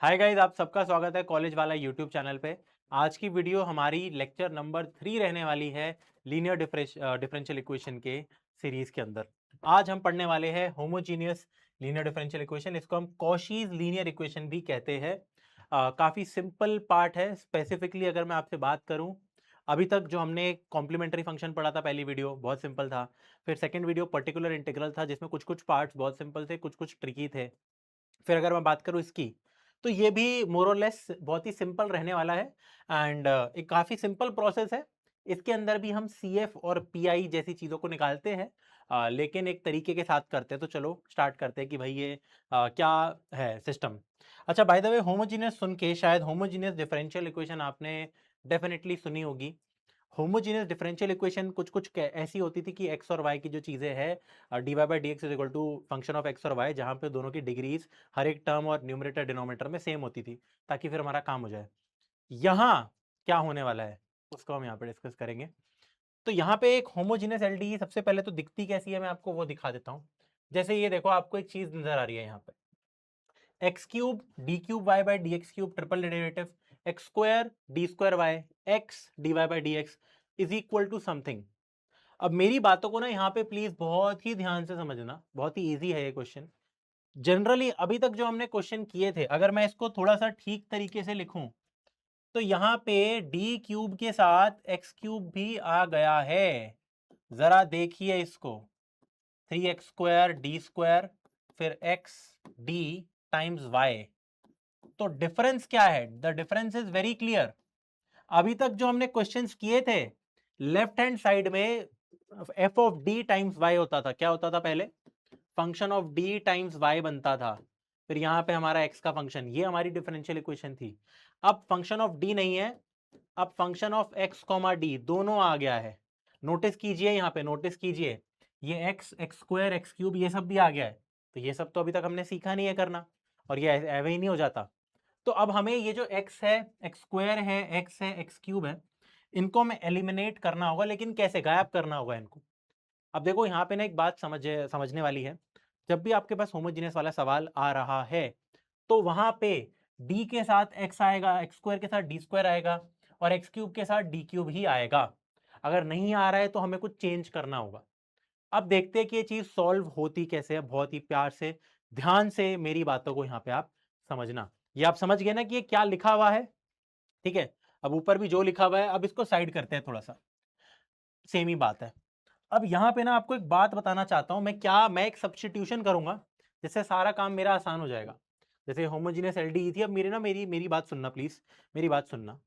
Hi guys, आप सबका स्वागत है कॉलेज वाला यूट्यूब चैनल पे। आज की वीडियो हमारी लेक्चर नंबर 3 रहने वाली है लीनियर डिफरेंशियल इक्वेशन के सीरीज के अंदर। आज हम पढ़ने वाले हैं होमोजीनियस लीनियर डिफरेंशियल इक्वेशन। इसको हम कॉशीज लीनियर इक्वेशन भी कहते हैं। काफ़ी सिंपल पार्ट है। स्पेसिफिकली अगर मैं आपसे बात करूं, अभी तक जो हमने कॉम्प्लीमेंट्री फंक्शन पढ़ा था, पहली वीडियो बहुत सिंपल था। फिर सेकेंड वीडियो पर्टिकुलर इंटीग्रल था, जिसमें कुछ कुछ पार्ट्स बहुत सिंपल थे, कुछ कुछ ट्रिकी थे। फिर अगर मैं बात करूँ इसकी, तो ये भी मोर और लेस बहुत ही सिंपल रहने वाला है। एंड एक काफ़ी सिंपल प्रोसेस है। इसके अंदर भी हम सी एफ और पी आई जैसी चीज़ों को निकालते हैं, लेकिन एक तरीके के साथ करते हैं। तो चलो स्टार्ट करते हैं कि भाई ये क्या है सिस्टम। अच्छा, बाय द वे, होमोजीनियस सुन के शायद होमोजीनियस डिफरेंशियल इक्वेशन आपने डेफिनेटली सुनी होगी। होमोजीनियस डिफरेंशियल इक्वेशन कुछ कुछ ऐसी होती थी कि एक्स और वाई की जो चीज़ें हैं, D Y by D X is equal to function of X और वाई, जहाँ पे दोनों की डिग्रीज हर एक टर्म और न्यूमरेटर डिनोमिनेटर में सेम होती थी, ताकि फिर हमारा काम हो जाए। यहाँ क्या होने वाला है उसको हम यहाँ पे डिस्कस करेंगे। तो यहाँ पे एक होमोजीनियस एलडी सबसे पहले तो दिखती कैसी है, मैं आपको वो दिखा देता हूँ। जैसे ये देखो, आपको एक चीज नजर आ रही है यहाँ पे, X cube D cube Y by D x cube triple derivative, X square D square Y X D Y by D X is equal to something. अब मेरी बातों को ना यहाँ पे प्लीज बहुत ही ध्यान से समझना, बहुत ही इजी है ये क्वेश्चन। जनरली अभी तक जो हमने क्वेश्चन किए थे, अगर मैं इसको थोड़ा सा ठीक तरीके से लिखूं, तो यहाँ पे डी क्यूब के साथ एक्स क्यूब भी आ गया है। जरा देखिए इसको, 3x² डी स्क्वायर फिर एक्स डी टाइम्स वाई। तो डिफरेंस क्या है? The difference is very clear. अभी तक जो हमने क्वेश्चंस किए थे, लेफ्ट हैंड साइड में F of D times Y होता था। क्या होता था पहले? Function of D times Y बनता था। फिर यहाँ पे हमारा एक्स का फंक्शन, ये हमारी डिफरेंशियल इक्वेशन थी। अब फंक्शन ऑफ डी नहीं है, अब function of x comma D दोनों आ गया है। नोटिस कीजिए, यहाँ पे नोटिस कीजिए, ये x, x square, x cube, ये सब भी आ गया है। तो ये सब तो अभी तक हमने सीखा नहीं है करना, और ये ऐवे ही नहीं हो जाता। तो अब हमें ये जो x है, एक्स स्क्वायर है, x है, एक्स क्यूब है, इनको हमें एलिमिनेट करना होगा। लेकिन कैसे? गायब करना होगा इनको। अब देखो, यहाँ पे ना एक बात समझने वाली है। जब भी आपके पास होमोजीनियस वाला सवाल आ रहा है, तो वहां पे d के साथ x आएगा, एक्स स्क्वायर के साथ डी स्क्वायर आएगा, और एक्स क्यूब के साथ डी क्यूब ही आएगा। अगर नहीं आ रहा है तो हमें कुछ चेंज करना होगा। अब देखते हैं कि ये चीज सॉल्व होती कैसे है। बहुत ही प्यार से, ध्यान से मेरी बातों को यहाँ पे आप समझना। ये आप समझ गए ना कि ये क्या लिखा हुआ है? ठीक है। अब ऊपर भी जो लिखा हुआ है, अब इसको साइड करते हैं, थोड़ा सा सेम ही बात है। अब यहाँ पे ना आपको एक बात बताना चाहता हूँ। मैं एक सब्स्टिट्यूशन करूंगा, जिससे सारा काम मेरा आसान हो जाएगा। जैसे होमोजीनियस एलडी थी, अब मेरी मेरी बात सुनना प्लीज, मेरी बात सुनना।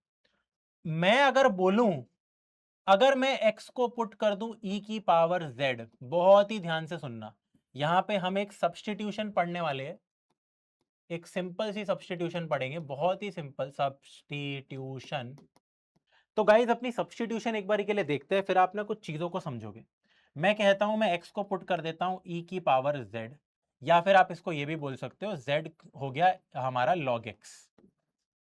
मैं अगर बोलूं, अगर मैं x को पुट कर दूं e की पावर z, बहुत ही ध्यान से सुनना। यहां पे हम एक सब्स्टिट्यूशन पढ़ने वाले हैं, एक सिंपल सी सब्स्टिट्यूशन पढ़ेंगे, बहुत ही सिंपल सब्स्टिट्यूशन। तो गाइज, अपनी सब्स्टिट्यूशन एक बार के लिए देखते हैं, फिर आप ना कुछ चीजों को समझोगे। मैं कहता हूं, मैं x को पुट कर देता हूं e की पावर z, या फिर आप इसको ये भी बोल सकते हो, z हो गया हमारा log x।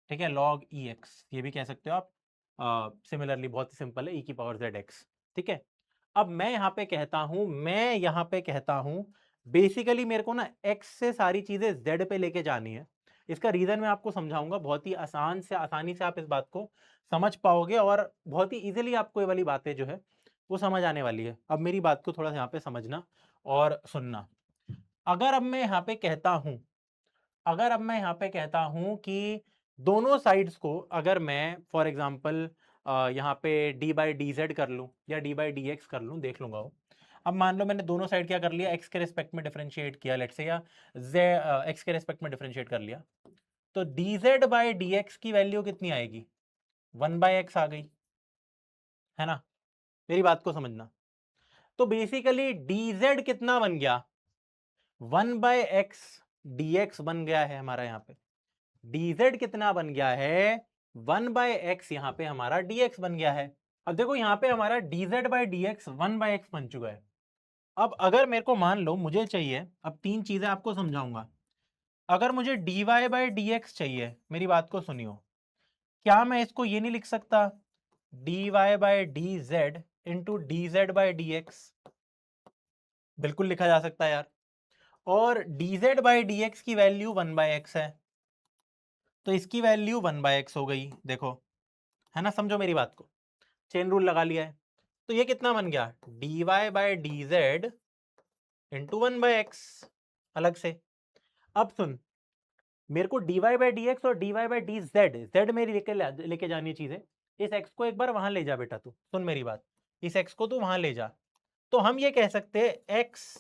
ठीक है, log e x ये भी कह सकते हो आप। सिमिलरली बहुत ही सिंपल है, e की पावर z x। ठीक है। अब मैं यहाँ पे कहता हूं, बेसिकली मेरे को ना x से सारी चीजें z पे लेके जानी है। इसका रीजन मैं आपको समझाऊंगा, बहुत ही आसानी से आप इस बात को समझ पाओगे, और बहुत ही इजीली आपको ये वाली बातें जो है वो समझ आने वाली है। अब मेरी बात को थोड़ा यहाँ पे समझना और सुनना। अगर अब मैं यहाँ पे कहता हूं अगर अब मैं यहाँ पे कहता हूं कि दोनों साइड्स को अगर मैं फॉर एग्जांपल यहाँ पे डी बाई डी जेड कर लूँ या डी बाई डी एक्स कर लूँ, देख लूंगा वो। अब मान लो मैंने दोनों साइड क्या कर लिया, एक्स के रिस्पेक्ट में डिफरेंशिएट किया, लेट्स से, या एक्स के रिस्पेक्ट में डिफरेंशिएट कर लिया, तो D Z by D x की वैल्यू कितनी आएगी? 1/x आ गई, है ना? मेरी बात को समझना। तो बेसिकली डी जेड कितना बन गया? 1/x डी एक्स बन गया है हमारा यहाँ पे। dz कितना बन गया है? 1/x, यहाँ पे हमारा dx बन गया है। अब देखो, यहाँ पे हमारा dz by D x 1/x बन चुका है। अब अगर मेरे को मान लो मुझे चाहिए, अब तीन चीजें आपको समझाऊंगा। अगर मुझे dy बाई डी एक्स चाहिए, मेरी बात को सुनियो, क्या मैं इसको ये नहीं लिख सकता dy by D Z into D Z by D x? बिल्कुल लिखा जा सकता है यार। और dz बाई डी एक्स की वैल्यू 1/x है। तो इसकी वैल्यू 1/x हो गई, देखो, है ना, समझो मेरी बात को, चेन रूल लगा लिया है। तो ये कितना बन गया, dy/dz इंटू 1/x अलग से। अब सुन, मेरे को dy/dx और dy/dz, z मेरी लेके जानी चीजें, इस x को एक बार वहां ले जा बेटा, तू सुन मेरी बात, इस x को तू वहां ले जा। तो हम ये कह सकते हैं x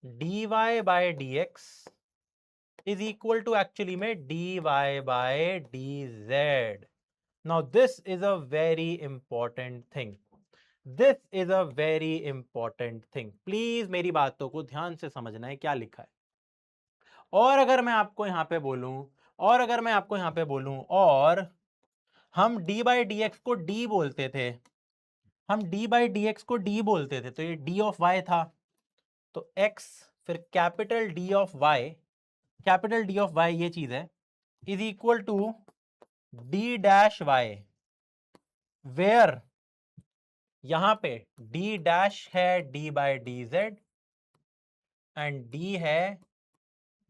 dy/dx is equal to actually में dy/dz। Now this is a very important thing, this is a very important thing, please मेरी बातों को ध्यान से समझना है क्या लिखा है। और अगर मैं आपको यहां पे बोलूं, और अगर मैं आपको यहां पे बोलूं, और हम dy/dx को d बोलते थे, हम dy/dx को d बोलते थे, तो ये d ऑफ y था, तो x फिर capital D of y, capital D of y ये चीज है, is equal to d dash y, where यहां पे d डैश है d/dz एंड d है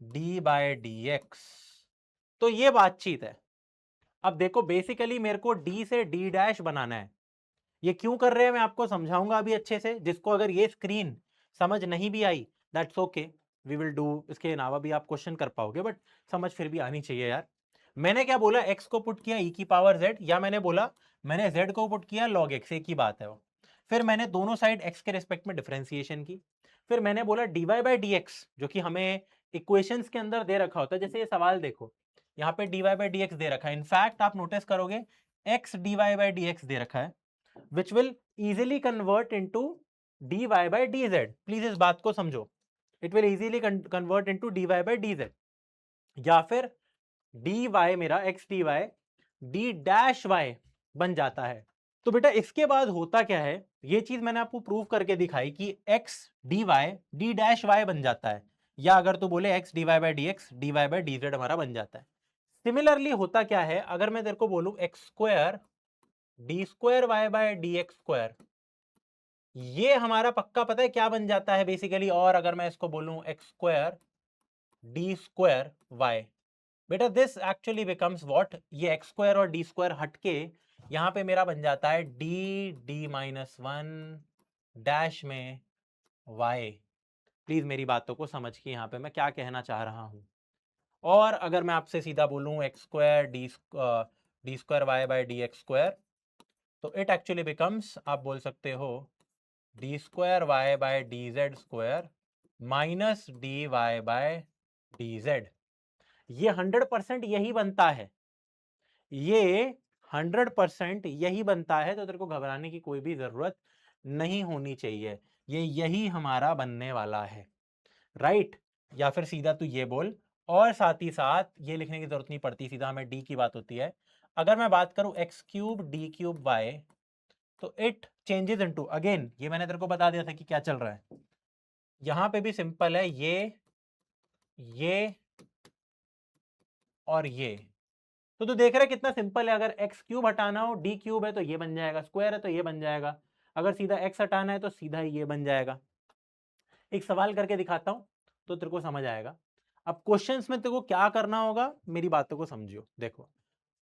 d/dx। तो ये बातचीत है। अब देखो बेसिकली मेरे को d से d डैश बनाना है, ये क्यों कर रहे हैं मैं आपको समझाऊंगा अभी अच्छे से, जिसको अगर ये स्क्रीन समझ नहीं भी आई that's okay, we will do, इसके अलावा भी आप क्वेश्चन कर पाओगे, बट समझ फिर भी आनी चाहिए यार। मैंने क्या बोला, x को पुट किया e की पावर z, या मैंने बोला मैंने z को पुट किया log x, एक ही बात है वो। फिर मैंने दोनों साइड x के रिस्पेक्ट में डिफरेंशिएशन की, फिर मैंने बोला dy/dx जो कि हमें इक्वेशंस के अंदर दे रखा होता है, जैसे ये सवाल देखो, यहाँ पे dy/dx दे रखा है, इनफैक्ट आप नोटिस करोगे x dy/dx दे रखा है, which will easily convert into dy/dz। Please इस बात को समझो, it will easily convert into dy/dz, या फिर dy मेरा x dy d dash y बन जाता है। तो बेटा इसके बाद होता क्या है, ये चीज मैंने आपको प्रूव करके दिखाई कि x dy d dash y बन जाता है, या अगर तू बोले x dy/dx dy/dz हमारा बन जाता है। सिमिलरली होता क्या है, अगर मैं तेरे को बोलूं x² d²y/dx², ये हमारा पक्का पता है क्या बन जाता है बेसिकली। और अगर मैं इसको बोलूं x² d²y, बेटा दिस एक्चुअली बिकम्स व्हाट, ये x² और d² हटके यहां पे मेरा बन जाता है d-1 डैश में y। प्लीज मेरी बातों को समझ के यहां पे मैं क्या कहना चाह रहा हूं। और अगर मैं आपसे सीधा बोलूं x² d²y/dx², तो इट एक्चुअली बिकम्स, आप बोल सकते हो d²y/dz² माइनस dy/dz। ये 100% यही बनता है, ये 100% यही बनता है, तो तेरे को घबराने की कोई भी जरूरत नहीं होनी चाहिए, ये यही हमारा बनने वाला है, राइट। या फिर सीधा तू ये बोल, और साथ ही साथ ये लिखने की जरूरत नहीं पड़ती, सीधा हमें d की बात होती है। अगर मैं बात करूं x³ d³ y, तो इट चेंजेस इनटू, अगेन ये मैंने तेरे को बता दिया था कि क्या चल रहा है, यहां पे भी सिंपल है, ये और ये। तो तू देख रहा है कितना सिंपल है, अगर x³ हटाना हो, d³ है तो ये बन जाएगा, स्क्वायर है तो ये बन जाएगा, अगर सीधा x हटाना है तो सीधा ये बन जाएगा। एक सवाल करके दिखाता हूं तो तेरे को समझ आएगा। अब क्वेश्चंस में तेरे को क्या करना होगा, मेरी बातों को समझियो, देखो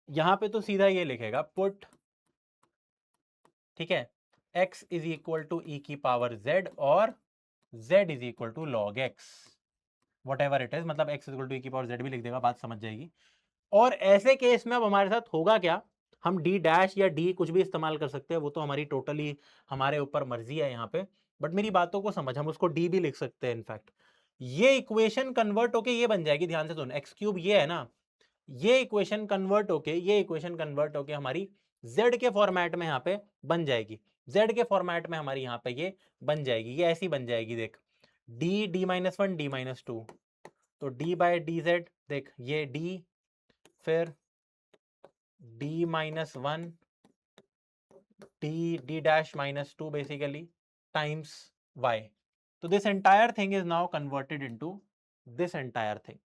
यहां पे तो सीधा ये लिखेगा पुट, ठीक है, x is equal to e की पावर z और z is equal to log x, whatever it is, मतलब x is equal to e की पावर z भी लिख देगा, बात समझ जाएगी। और ऐसे केस में अब हमारे साथ होगा क्या, हम d डैश या d कुछ भी इस्तेमाल कर सकते हैं, वो तो हमारी टोटली हमारे ऊपर मर्जी है यहाँ पे, बट मेरी बातों को समझ, हम उसको d भी लिख सकते हैं इनफैक्ट। ये इक्वेशन कन्वर्ट होके ये बन जाएगी, ध्यान से सुन, x³ ये है ना, ये इक्वेशन कन्वर्ट होके, ये इक्वेशन कन्वर्ट होके हमारी z के फॉर्मेट में यहाँ पे बन जाएगी, z के फॉर्मेट में हमारी यहाँ पे ये बन जाएगी, ये ऐसी बन जाएगी, देख d-1 d-2, तो d/dz, देख ये d, फिर d-1 d-2 basically times y। तो this entire thing is now converted into this entire thing,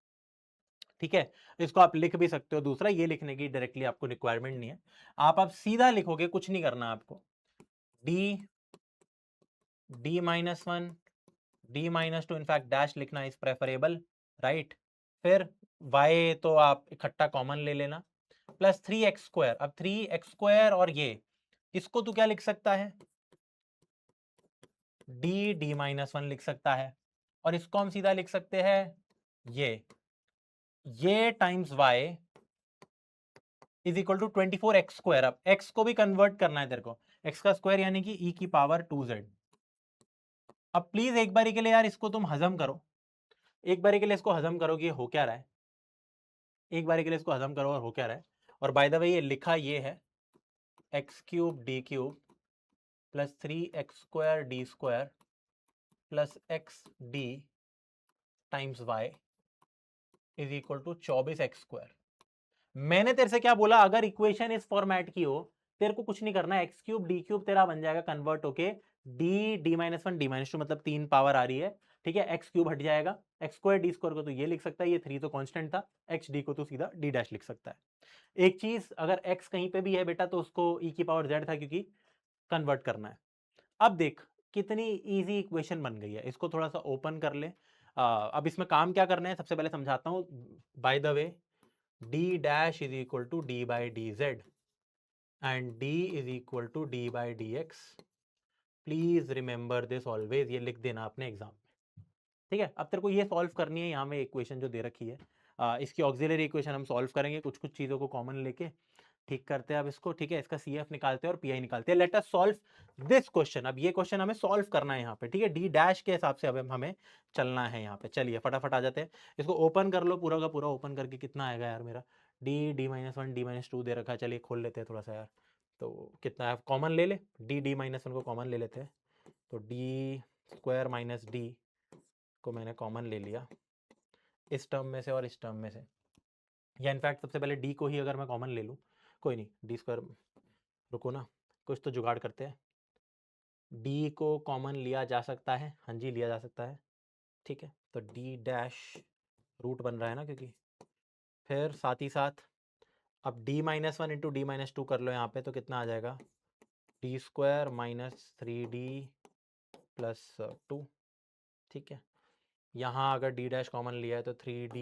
ठीक है। इसको आप लिख भी सकते हो, दूसरा ये लिखने की डायरेक्टली आपको रिक्वायरमेंट नहीं है, आप सीधा लिखोगे, कुछ नहीं करना आपको, d-1 d-2, इनफैक्ट डैश लिखना इज प्रेफरेबल, राइट। फिर y तो आप इकट्ठा कॉमन ले लेना, प्लस 3x²। अब 3x² और ये इसको तू क्या लिख सकता है, d-1 लिख सकता है, और इसको हम सीधा लिख सकते हैं ये times y is equal to 24x²। अब x को भी कन्वर्ट करना है तेरे को, x का स्क्वायर यानी कि e की पावर 2z। अब प्लीज एक बारी के लिए यार इसको तुम हजम करो, एक बारी के लिए इसको हजम करो कि ये हो क्या रहा है, एक बारी के लिए इसको हजम करो और हो क्या रहा है। और बाय द वे ये लिखा ये है x³ d³ plus 3x² d² plus xd times y is equal to 24x²। मैंने तेरे से क्या बोला, अगर इक्वेशन इस फॉर्मेट की हो तेरे को कुछ नहीं करना, x³ d³ तेरा बन जाएगा कन्वर्ट होके d-1 d-2, मतलब 3 पावर आ रही है, ठीक है। x³ हट जाएगा, x² d² को तो ये लिख सकता है, ये 3 तो कांस्टेंट था, xd को तो सीधा d' लिख सकता है। एक चीज, अगर x कहीं पे भी है बेटा तो उसको e की पावर z था, क्योंकि कन्वर्ट करना है। अब देख कितनी इजी इक्वेशन बन गई है, इसको थोड़ा सा ओपन कर ले। अब इसमें काम क्या करना है सबसे पहले समझाता हूँ। By the way d' is equal to d by D Z and d is equal to d by D X. Please remember this always, ये लिख देना अपने एग्जाम में, ठीक है। अब तेरे को ये सॉल्व करनी है, यहाँ में इक्वेशन जो दे रखी है, इसकी ऑक्सिलरी इक्वेशन हम सॉल्व करेंगे कुछ कुछ चीज़ों को कॉमन लेके, ठीक करते हैं अब इसको, ठीक है। इसका CF निकालते हैं और PI निकालते हैं। Let us solve this question. अब ये क्वेश्चन हमें सॉल्व करना है यहाँ पे, ठीक है। d' के हिसाब से अब हमें चलना है यहाँ पे। चलिए फटाफट आ जाते हैं, इसको ओपन कर लो पूरा का पूरा। ओपन करके कितना आएगा यार मेरा, d-1 d-2 दे रखा है। चलिए खोल लेते हैं थोड़ा सा यार, तो कितना है, कॉमन ले ले, d-1 को कॉमन ले लेते हैं। तो d² माइनस d को मैंने कॉमन ले लिया इस टर्म में से और इस टर्म में से, या इनफैक्ट सबसे पहले d को ही अगर मैं कॉमन ले लूँ, कोई नहीं, d², रुको ना, कुछ तो जुगाड़ करते हैं। d को कॉमन लिया जा सकता है, हाँ जी लिया जा सकता है, ठीक है। तो d' रूट बन रहा है ना, क्योंकि फिर साथ ही साथ अब d-1 इंटू d-2 कर लो यहाँ पे, तो कितना आ जाएगा, d² माइनस 3d प्लस 2, ठीक है। यहाँ अगर d' कॉमन लिया है तो 3d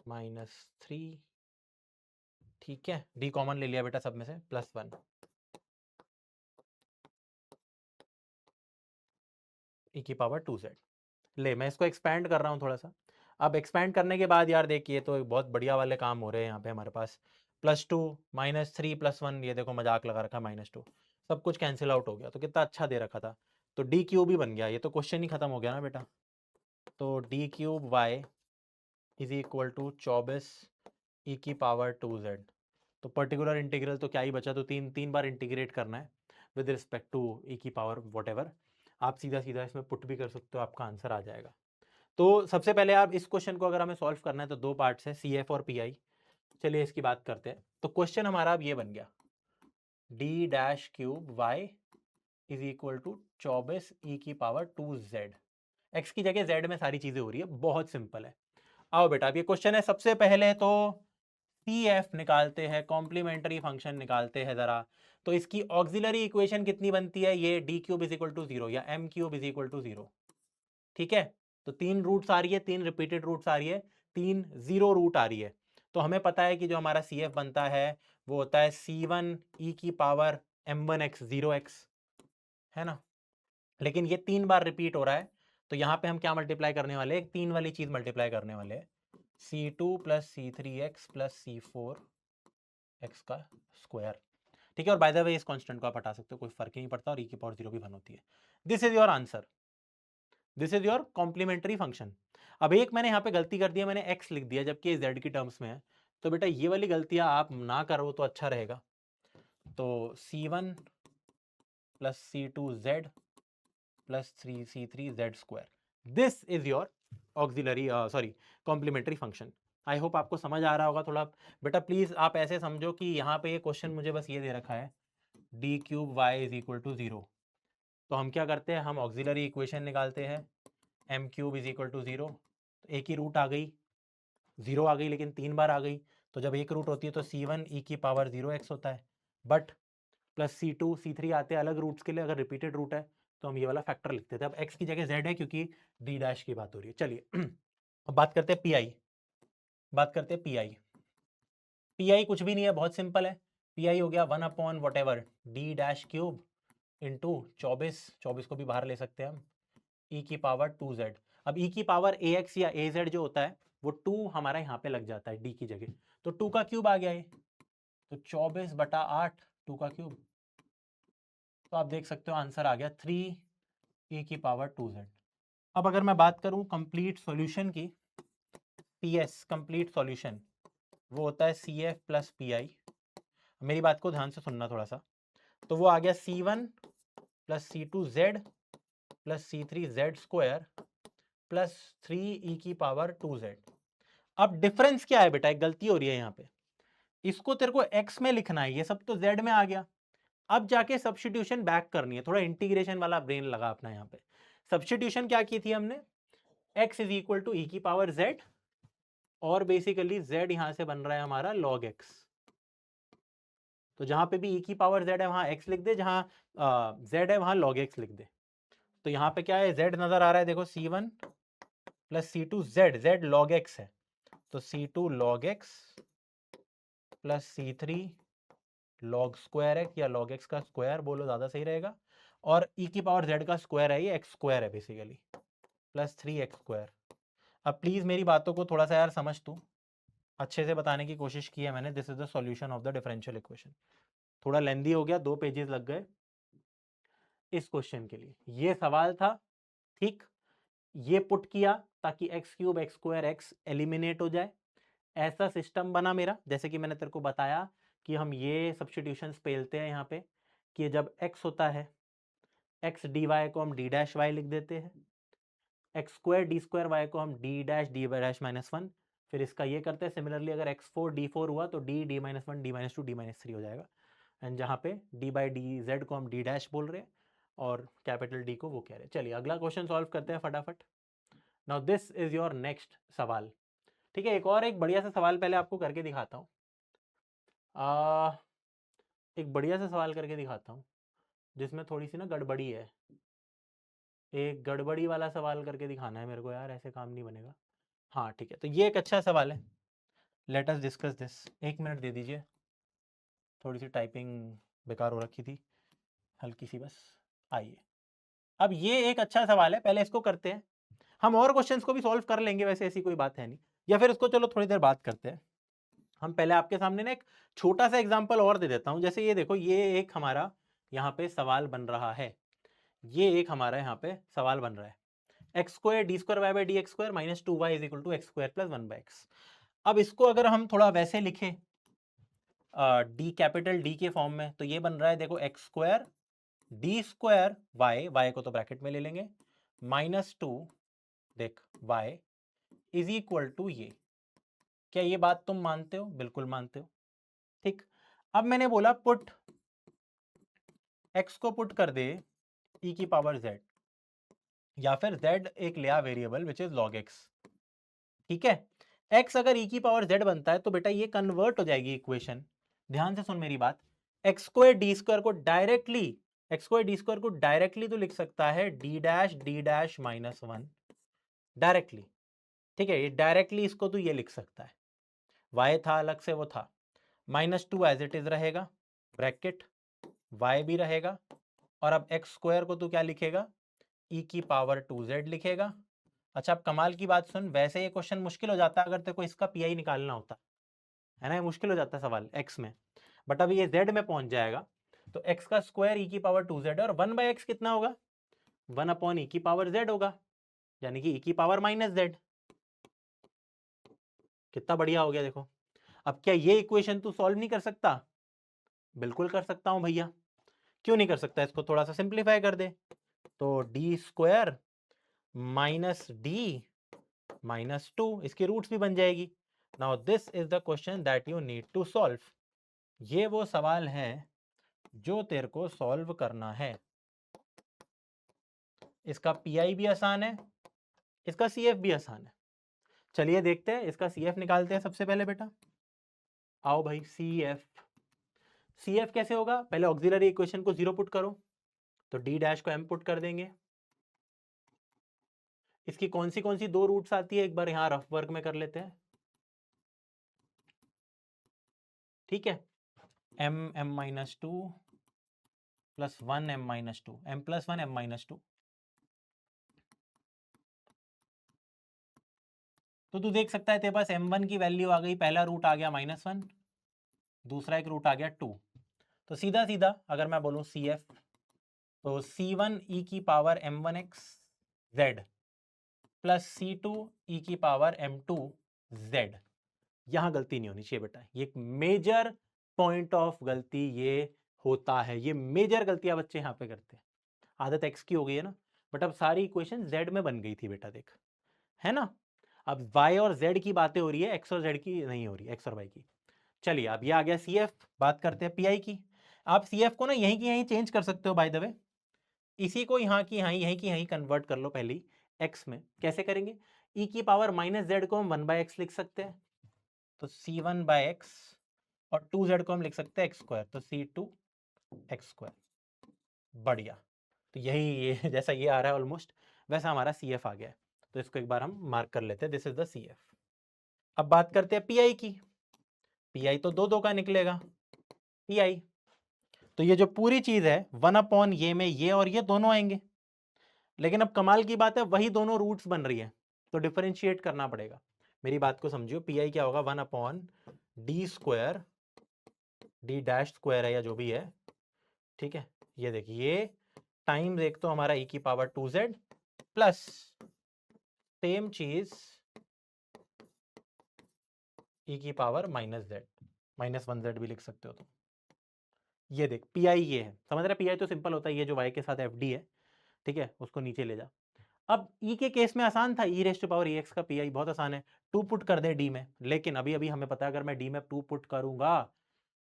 माइनस 3, ठीक है। d कॉमन ले लिया बेटा सब में से, प्लस 1 e की पावर 2z। ले मैं इसको एक्सपैंड कर रहा हूँ थोड़ा सा। अब एक्सपैंड करने के बाद यार देखिए, तो बहुत बढ़िया वाले काम हो रहे हैं यहाँ पे हमारे पास। +2 -3 +1, ये देखो मजाक लगा रखा, -2, सब कुछ कैंसिल आउट हो गया, तो कितना अच्छा दे रखा था। तो d³ भी बन गया, ये तो क्वेश्चन ही खत्म हो गया ना बेटा। तो d³ y is equal to 24 e की पावर 2z। तो पर्टिकुलर इंटीग्रल तो क्या ही बचा, तो तीन बार इंटीग्रेट करना है विद रिस्पेक्ट टू e की पावर वॉट। आप सीधा सीधा इसमें पुट भी कर सकते हो, आपका आंसर आ जाएगा। तो सबसे पहले आप इस क्वेश्चन को अगर हमें सॉल्व करना है तो दो पार्ट्स है, CF और PI। चलिए इसकी बात करते हैं। तो क्वेश्चन हमारा अब ये बन गया, d' y is equal to 24 e की पावर 2z। x की जगह z में सारी चीजें हो रही है, बहुत सिंपल है। आओ बेटा, अब ये क्वेश्चन है, सबसे पहले तो CF निकालते हैं, कॉम्प्लीमेंट्री फंक्शन निकालते हैं जरा। तो इसकी ऑक्सिलरी इक्वेशन कितनी बनती है, ये d³ इज इक्वल टू 0 या m³ इज इक्वल टू 0, ठीक है। तो 3 रूट्स आ रही है, 3 रिपीटेड रूट्स आ रही है, 3 0 रूट आ रही है। तो हमें पता है कि जो हमारा CF बनता है वो होता है C1 e की पावर m1x 0x, है ना। लेकिन ये 3 बार रिपीट हो रहा है, तो यहाँ पे हम क्या मल्टीप्लाई करने वाले हैं, 3 वाली चीज मल्टीप्लाई करने वाले हैं, C2 plus C3x plus C4x का स्क्वायर, ठीक है। और बाय द वे इस कांस्टेंट को आप हटा सकते हो, कोई फर्क ही नहीं पड़ता, और e की पावर 0 भी बन होती है। This is your answer, this is your complementary function. अब एक मैंने यहाँ पे गलती कर दी है, मैंने x लिख दिया जबकि z की टर्म्स में है। तो बेटा ये वाली गलतियां आप ना करो तो अच्छा रहेगा। तो C1 plus C2z plus 3C3z², this is your auxiliary sorry complementary function. I hope आपको समझ आ रहा होगा थोड़ा। बेटा प्लीज आप ऐसे समझो कि यहाँ पे ये क्वेश्चन मुझे बस ये दे रखा है, d³ y is equal to 0। तो हम क्या करते हैं, हम ऑक्सिलरी इक्वेशन निकालते हैं, m³ इज इक्वल टू 0। एक ही रूट आ गई, 0 आ गई, लेकिन 3 बार आ गई। तो जब एक रूट होती है तो C1 e की पावर 0x होता है, बट प्लस C2 C3 आते हैं अलग रूट्स के लिए, अगर रिपीटेड रूट है तो हम ये वाला फैक्टर लिखते थे। अब x की जगह z है क्योंकि d' की बात हो रही है। चलिए अब बात करते हैं पीआई। बात करते हैं पीआई। पीआई कुछ भी नहीं है, बहुत सिंपल है। पीआई हो गया 1 what ever D dash cube into 24 को भी बाहर ले सकते हैं हम, ई की पावर 2z। अब ई की पावर ए एक्स या ए जेड जो होता है वो 2 हमारा यहाँ पे लग जाता है डी की जगह, तो 2 का क्यूब आ गया ये, तो 24/8 2 का क्यूब। तो आप देख सकते हो आंसर आ गया 3 ई की पावर 2z। अब अगर मैं बात करूं कंप्लीट सॉल्यूशन की, पीएस कंप्लीट सॉल्यूशन वो होता है C F plus P I. मेरी बात को ध्यान से सुनना थोड़ा सा। तो वो आ गया C1 plus C2Z plus C3Z² plus 3 ई की पावर 2z। अब डिफरेंस क्या है बेटा, एक गलती हो रही है यहाँ पे, इसको तेरे को x में लिखना है, ये सब तो z में आ गया। अब जाके सब्स्टिट्यूशन बैक करनी है, थोड़ा इंटीग्रेशन वाला ब्रेन लगा अपना यहाँ पे। सब्स्टिट्यूशन क्या की थी हमने, x is equal to e की पावर z, और बेसिकली z यहां से बन रहा है हमारा log x। तो जहां पे भी e की पावर z है वहां x लिख दे, जहां z है वहां log x लिख दे। तो यहाँ पे क्या है, z नजर आ रहा है देखो, C1 plus C2Z, z log x है, तो C2 log x प्लस C3 log स्क्वायर x या log x का स्क्वायर बोलो ज्यादा सही रहेगा, और e की पावर z का स्क्वायर है, ये x स्क्वायर है बेसिकली, प्लस 3x²। अब प्लीज मेरी बातों को थोड़ा सा यार समझ तू, अच्छे से बताने की कोशिश की है मैंने। This is the solution of the differential equation. थोड़ा लेंदी हो गया, 2 पेजेस लग गए इस क्वेश्चन के लिए। ये सवाल था, ठीक, ये पुट किया ताकि x³ x² x एलिमिनेट हो जाए, ऐसा सिस्टम बना मेरा। जैसे कि मैंने तेरे को बताया कि हम ये सब्स्टिट्यूशंस पेलते हैं यहाँ पे, कि जब x होता है x dy को हम d डैश y लिख देते हैं, x² d² y को हम d डैश d डैश -1, फिर इसका ये करते हैं। सिमिलरली अगर x4 d4 हुआ तो d d -1 d -2 d -3 हो जाएगा, एंड जहाँ पे d बाई डी जेड को हम d डैश बोल रहे हैं और कैपिटल D को वो कह रहे हैं। चलिए अगला क्वेश्चन सॉल्व करते हैं फटाफट। Now this is your next सवाल, ठीक है। एक बढ़िया सा सवाल पहले आपको करके दिखाता हूँ, एक बढ़िया सा सवाल करके दिखाता हूँ जिसमें थोड़ी सी ना गड़बड़ी है। एक गड़बड़ी वाला सवाल करके दिखाना है मेरे को यार, ऐसे काम नहीं बनेगा। हाँ ठीक है, तो ये एक अच्छा सवाल है, let us discuss this. 1 minute दे दीजिए, थोड़ी सी टाइपिंग बेकार हो रखी थी हल्की सी बस। आइए, अब ये एक अच्छा सवाल है, पहले इसको करते हैं। हम और क्वेश्चंस को भी सॉल्व कर लेंगे वैसे, ऐसी कोई बात है नहीं, या फिर इसको चलो थोड़ी देर बात करते हैं। हम पहले आपके सामने ना एक छोटा सा एग्जांपल और दे देता हूं। जैसे ये देखो, ये एक हमारा यहाँ पे सवाल बन रहा है, ये एक हमारा यहाँ पे सवाल बन रहा है, x² d² y by D x square minus 2y is equal to x² plus 1/x। अब इसको अगर हम थोड़ा वैसे लिखें डी कैपिटल D के फॉर्म में, तो ये बन रहा है देखो x² d² y को तो ब्रैकेट में ले लेंगे, -2 देख y इज इक्वल टू ये। क्या ये बात तुम मानते हो? बिल्कुल मानते हो, ठीक। अब मैंने बोला पुट x को पुट कर दे e की पावर z, या फिर z एक लिया variable which is log x, ठीक है। x अगर e की पावर z बनता है तो बेटा ये कन्वर्ट हो जाएगी इक्वेशन। ध्यान से सुन मेरी बात, x² d² को डायरेक्टली, x² d² को डायरेक्टली तो लिख सकता है d डैश -1 डायरेक्टली, ठीक है। ये डायरेक्टली इसको तो ये लिख सकता है, y था अलग से वो था, -2 एज इट इज रहेगा, ब्रैकेट y भी रहेगा, और अब x² को तो क्या लिखेगा, e की पावर 2z लिखेगा। अच्छा, अब कमाल की बात सुन, वैसे ये क्वेश्चन मुश्किल हो जाता अगर तेरे को इसका पीआई निकालना होता, है ना, ये मुश्किल हो जाता सवाल x में, बट अब ये z में पहुंच जाएगा। तो x का स्क्वायर e की पावर 2z है, और 1/x कितना होगा, 1/e की पावर z होगा, यानी कि e की पावर -z। कितना बढ़िया हो गया देखो। अब क्या ये इक्वेशन तू सॉल्व नहीं कर सकता? बिल्कुल कर सकता हूं भैया, क्यों नहीं कर सकता? इसको थोड़ा सा सिंप्लीफाई कर दे, तो d² -d -2, इसकी रूट्स भी बन जाएगी। Now this is the question that you need to solve. ये वो सवाल है जो तेरे को सॉल्व करना है। इसका पीआई भी आसान है, इसका सीएफ भी आसान है। चलिए देखते हैं, इसका सीएफ निकालते हैं सबसे पहले बेटा। आओ भाई, सीएफ कैसे होगा? पहले ऑक्सिलरी इक्वेशन को 0 पुट करो, तो डी डैश को m पुट कर देंगे, इसकी कौन सी दो रूट्स आती है, एक बार यहाँ रफ वर्क में कर लेते हैं, ठीक है। m minus two plus one m minus two, m plus one m minus two. तो तू देख सकता है तेरे पास m1 की वैल्यू आ गई, पहला रूट आ गया -1, दूसरा एक रूट आ गया 2। तो सीधा सीधा अगर मैं बोलूं CF, तो C1 e की power m1x z plus C2 e की पावर m2 z। यहां गलती नहीं होनी चाहिए बेटा, ये एक मेजर पॉइंट ऑफ गलती ये होता है, ये मेजर गलतियां बच्चे यहां पे करते हैं। आदत x की हो गई है ना, बट अब सारी इक्वेशन z में बन गई थी बेटा, देख, है ना। अब y और z की बातें हो रही है, x और z की नहीं हो रही, x और y की। चलिए अब ये आ गया CF, बात करते हैं PI की। आप CF को ना यहीं की यहीं चेंज कर सकते हो बाय द वे, इसी को यहाँ की यहाँ, यहीं की यहीं कन्वर्ट कर लो पहले x में। कैसे करेंगे, e की पावर माइनस z को हम 1/x लिख सकते हैं, तो C1/x, और 2z को हम लिख सकते हैं x², तो C2x²। बढ़िया, तो यही ये जैसा ये आ रहा है ऑलमोस्ट वैसा हमारा CF आ गया है, तो इसको एक बार हम मार्क कर लेते हैं, दिस इज द CF। अब बात करते हैं PI की। PI तो दो का निकलेगा PI, तो ये जो पूरी चीज है 1/, ये में ये और ये दोनों आएंगे, लेकिन अब कमाल की बात है वही दोनों रूट्स बन रही है, तो डिफरेंशिएट करना पड़ेगा। मेरी बात को समझियो, PI क्या होगा, 1/d², d डैश स्क्वायर है या जो भी है, ठीक है। ये देखिए टाइम्स एक तो हमारा e की पावर 2z प्लस सेम चीज e की पावर -z, -1z भी लिख सकते हो तुम। ये देख PI ये है, समझ रहे, PI तो सिंपल होता है, ये जो y के साथ FD है, ठीक है, उसको नीचे ले जा। अब e के केस में आसान था, e⁻ex का PI बहुत आसान है, 2 पुट कर दे d में, लेकिन अभी अभी हमें पता है अगर मैं d में 2 पुट करूंगा,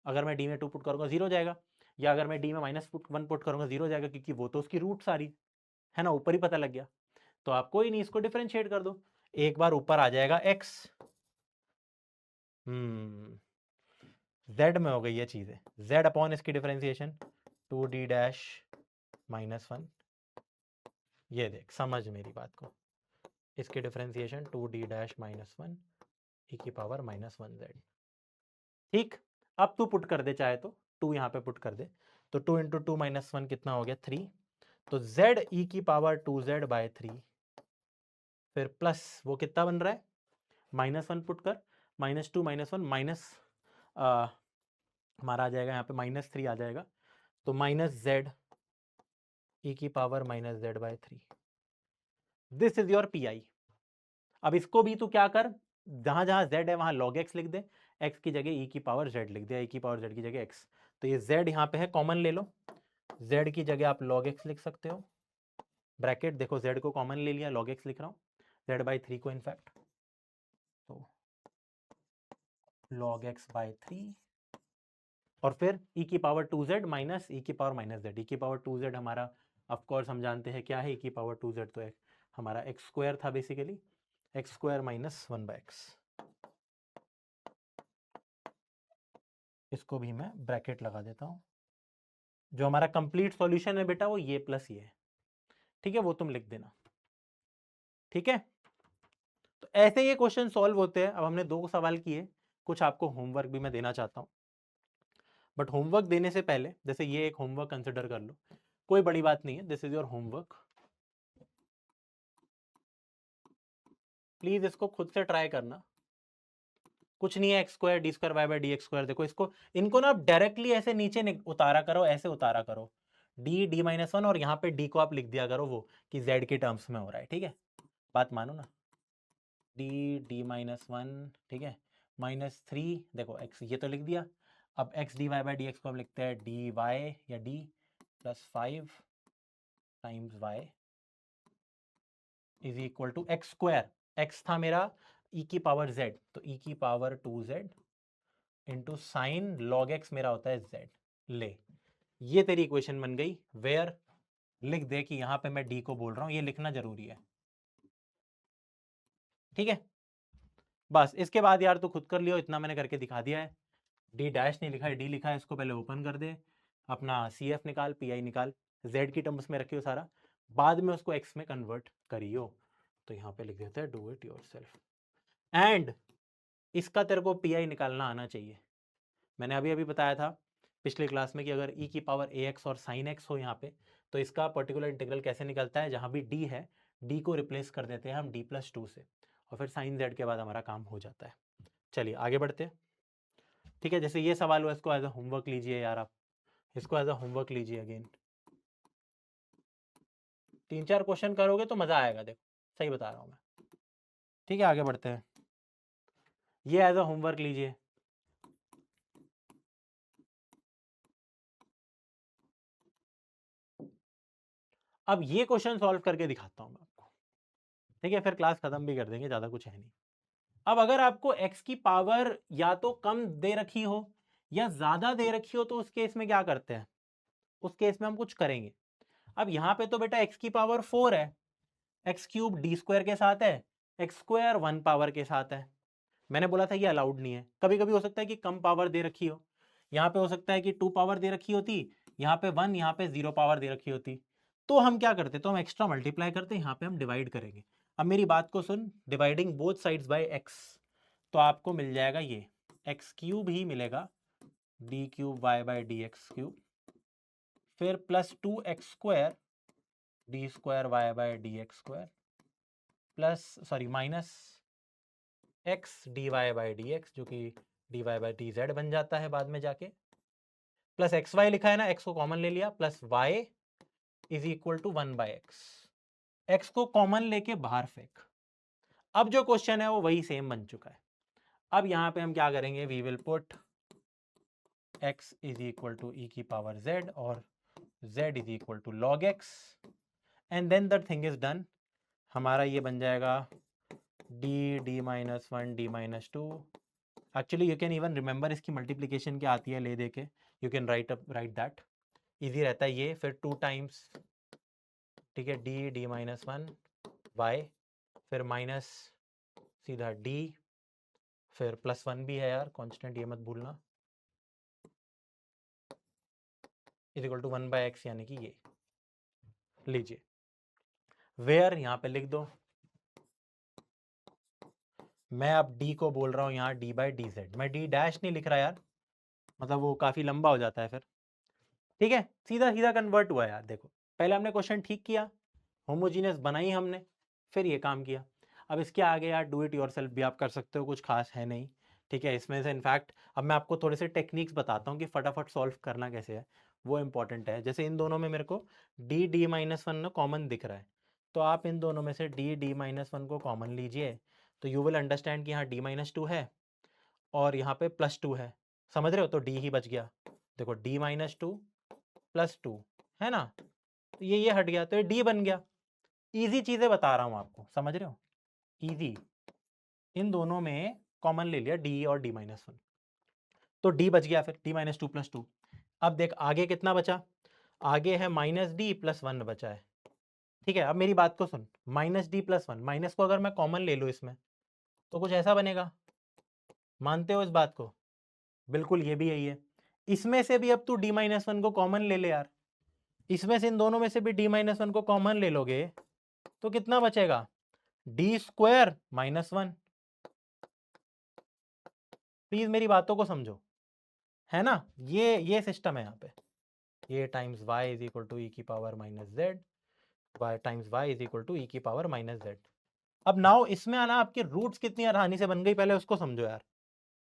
अगर मैं d में 2 पुट करूंगा 0 जाएगा, या अगर मैं d में -1 पुट करूंगा 0 जाएगा, क्योंकि वो तो उसकी रूट सारी है ना, ऊपर ही पता लग गया। तो आप कोई नहीं, इसको डिफरेंशिएट कर दो, एक बार ऊपर आ जाएगा x, z में हो गई ये चीजें, z अपॉन इसकी डिफरेंशिएशन 2d डैश -1, ये देख समझ मेरी बात को, इसकी डिफरेंशिएशन 2d डैश -1 e की पावर -1z। ठीक, अब तू पुट कर दे चाहे तो, 2 यहाँ पे पुट कर दे, तो 2 इंटू 2 -1 कितना हो गया 3, तो z e की पावर 2z/3, फिर प्लस वो कितना बन रहा है -1 पुट कर, -2 -1 माइनस हमारा आ जाएगा यहाँ पे -3 आ जाएगा, तो -z e की power -z/3, this is your PI। अब इसको भी तू क्या कर, जहां जहां z है वहां log x लिख दे, x की जगह e की पावर z लिख दे, e की पावर z की जगह x, तो ये z यहाँ पे है, कॉमन ले लो, z की जगह आप log x लिख सकते हो, ब्रैकेट देखो z को कॉमन ले लिया, log x लिख रहा हूँ, z/3 को इनफैक्ट, तो log x/3, और फिर e की पावर 2z माइनस e की पावर -z, e की पावर 2z हमारा ऑफकोर्स हम जानते हैं क्या है, e की पावर 2z तो है हमारा x² था बेसिकली, x² - 1/x, इसको भी मैं ब्रैकेट लगा देता हूं। जो हमारा कंप्लीट सॉल्यूशन है बेटा वो ये प्लस ये है, ठीक है, वो तुम लिख देना, ठीक है। तो ऐसे ये क्वेश्चन सॉल्व होते हैं। अब हमने 2 सवाल किए, कुछ आपको होमवर्क भी मैं देना चाहता हूं, बट होमवर्क देने से पहले जैसे ये एक होमवर्क कंसिडर कर लो, कोई बड़ी बात नहीं है, this is your homework, please इसको खुद से ट्राई करना, कुछ नहीं है, x² d² y/dx², देखो इसको, इनको ना आप डायरेक्टली ऐसे नीचे उतारा करो, ऐसे उतारा करो, d और यहाँ पे d को आप लिख दिया करो वो कि z के टर्म्स में हो रहा है, ठीक है, बात मानो ना, d-1, ठीक है, -3, देखो x ये तो लिख दिया, अब x dy/dx को हम लिखते हैं dy या d + 5 times y is equal to x², x था मेरा e की पावर z, तो e की power 2z into sine log x मेरा होता है z, ले, ये तेरी इक्वेशन बन गई, वेयर लिख दे कि यहां पे मैं d को बोल रहा हूं, ये लिखना जरूरी है, ठीक है। बस इसके बाद यार तू खुद कर लियो, इतना मैंने करके दिखा दिया है, d डैश नहीं लिखा है, d लिखा है, इसको पहले ओपन कर दे, अपना CF निकाल, PI निकाल, z की टर्म्स में रखियो सारा, बाद में उसको x में कन्वर्ट करियो, तो यहाँ पे लिख देते हैं डू इट योरसेल्फ। एंड इसका तेरे को पीआई निकालना आना चाहिए। मैंने अभी अभी बताया था पिछले क्लास में कि अगर e की पावर ax और sin x हो यहाँ पे, तो इसका पर्टिकुलर इंटीग्रल कैसे निकलता है, जहाँ भी d है d को रिप्लेस कर देते हैं हम d+2 से, और फिर sin z के बाद हमारा काम हो जाता है। चलिए आगे बढ़ते हैं। ठीक है, जैसे ये सवाल हुआ, इसको एज अ होमवर्क लीजिए यार, आप इसको एज अ होमवर्क लीजिए अगेन। 3-4 क्वेश्चन करोगे तो मजा आएगा, देखो सही बता रहा हूँ मैं। ठीक है, आगे बढ़ते हैं। ये एज अ होमवर्क लीजिए। अब ये क्वेश्चन सॉल्व करके दिखाता हूँ मैं आपको। ठीक है, फिर क्लास खत्म भी कर देंगे, ज्यादा कुछ है नहीं। अब अगर आपको x की पावर या तो कम दे रखी हो या ज्यादा दे रखी हो, तो उस केस में क्या करते हैं, उस केस में हम कुछ करेंगे। अब यहाँ पे तो बेटा x की पावर 4 है, एक्स क्यूब डी स्क्वायर के साथ है, एक्स स्क्वायर 1 पावर के साथ है। मैंने बोला था ये अलाउड नहीं है। कभी कभी हो सकता है कि कम पावर दे रखी हो, यहाँ पे हो सकता है कि 2 पावर दे रखी होती, यहाँ पे 1, यहाँ पे 0 पावर दे रखी होती। तो हम क्या करते, तो हम एक्स्ट्रा मल्टीप्लाई करते, यहाँ पे हम डिवाइड करेंगे। अब मेरी बात को सुन, dividing both sides by x, तो आपको मिल जाएगा ये एक्स क्यूब ही मिलेगा, d cube Y by D x cube, फिर plus 2x square D square y by D x square, plus sorry minus x D Y by D x, जो कि d Y by D z बन जाता है बाद में जाके, plus x Y लिखा है ना, एक्स को कॉमन ले लिया, plus Y is equal to 1 by X. X को कॉमन लेके बाहर फेंक। अब जो क्वेश्चन है वो वही सेम बन चुका है। अब यहाँ पे हम क्या करेंगे, we will put x is equal to e की पावर z और z is equal to log x, and then the thing is done. हमारा ये बन जाएगा d minus 1 d minus 2। Actually you can even remember इसकी multiplication क्या आती है ले दे के, you can write that, easy रहता है ये। फिर 2 टाइम्स, ठीक है, d माइनस 1 y, फिर माइनस सीधा d, फिर प्लस 1 भी है यार, कांस्टेंट ये मत भूलना, is equal to 1 by X, यानी कि ये लीजिए। वेयर यहाँ पे लिख दो, मैं अब d को बोल रहा हूँ यहाँ d बाई डी जेड, मैं d डैश नहीं लिख रहा यार, मतलब वो काफ़ी लंबा हो जाता है फिर। ठीक है, सीधा सीधा कन्वर्ट हुआ यार। देखो पहले हमने क्वेश्चन ठीक किया, होमोजीनियस बनाई हमने, फिर ये काम किया। अब इसके आगे यार डू इट योरसेल्फ भी आप कर सकते हो, कुछ खास है नहीं। ठीक है, इसमें से इनफैक्ट अब मैं आपको थोड़े से टेक्निक्स बताता हूँ कि फटाफट सॉल्व करना कैसे है, वो इंपॉर्टेंट है। जैसे इन दोनों में मेरे को d माइनस 1 ना कॉमन दिख रहा है, तो आप इन दोनों में से d माइनस 1 को कॉमन लीजिए, तो यू विल अंडरस्टैंड कि यहाँ d माइनस 2 है और यहाँ पे प्लस 2 है, समझ रहे हो, तो d ही बच गया। देखो d माइनस 2 प्लस 2 है ना, तो ये हट गया, तो ये d बन गया। इजी चीजें बता रहा हूँ आपको, समझ रहे हो, इजी। इन दोनों में कॉमन ले लिया d और d माइनस 1, तो d बच गया, फिर d माइनस 2 प्लस 2। अब देख आगे कितना बचा, आगे है माइनस डी प्लस 1 बचा है। ठीक है, अब मेरी बात को सुन, माइनस डी प्लस 1, माइनस को अगर मैं कॉमन ले लूँ इसमें, तो कुछ ऐसा बनेगा, मानते हो इस बात को? बिल्कुल, ये भी यही है। इसमें से भी अब तू d माइनस 1 को कॉमन ले ले यार, इसमें से इन दोनों में से भी d माइनस 1 को कॉमन ले लोगे तो कितना बचेगा, डी स्क्वायर माइनस 1। प्लीज मेरी बातों को समझो, है ना, ये सिस्टम है यहाँ पे, ये times y is equal to e की power minus z, y times Y is equal to e की पावर माइनस जेड। अब नाउ इसमें आना आपके रूट्स कितनी आसानी से बन गई, पहले उसको समझो यार।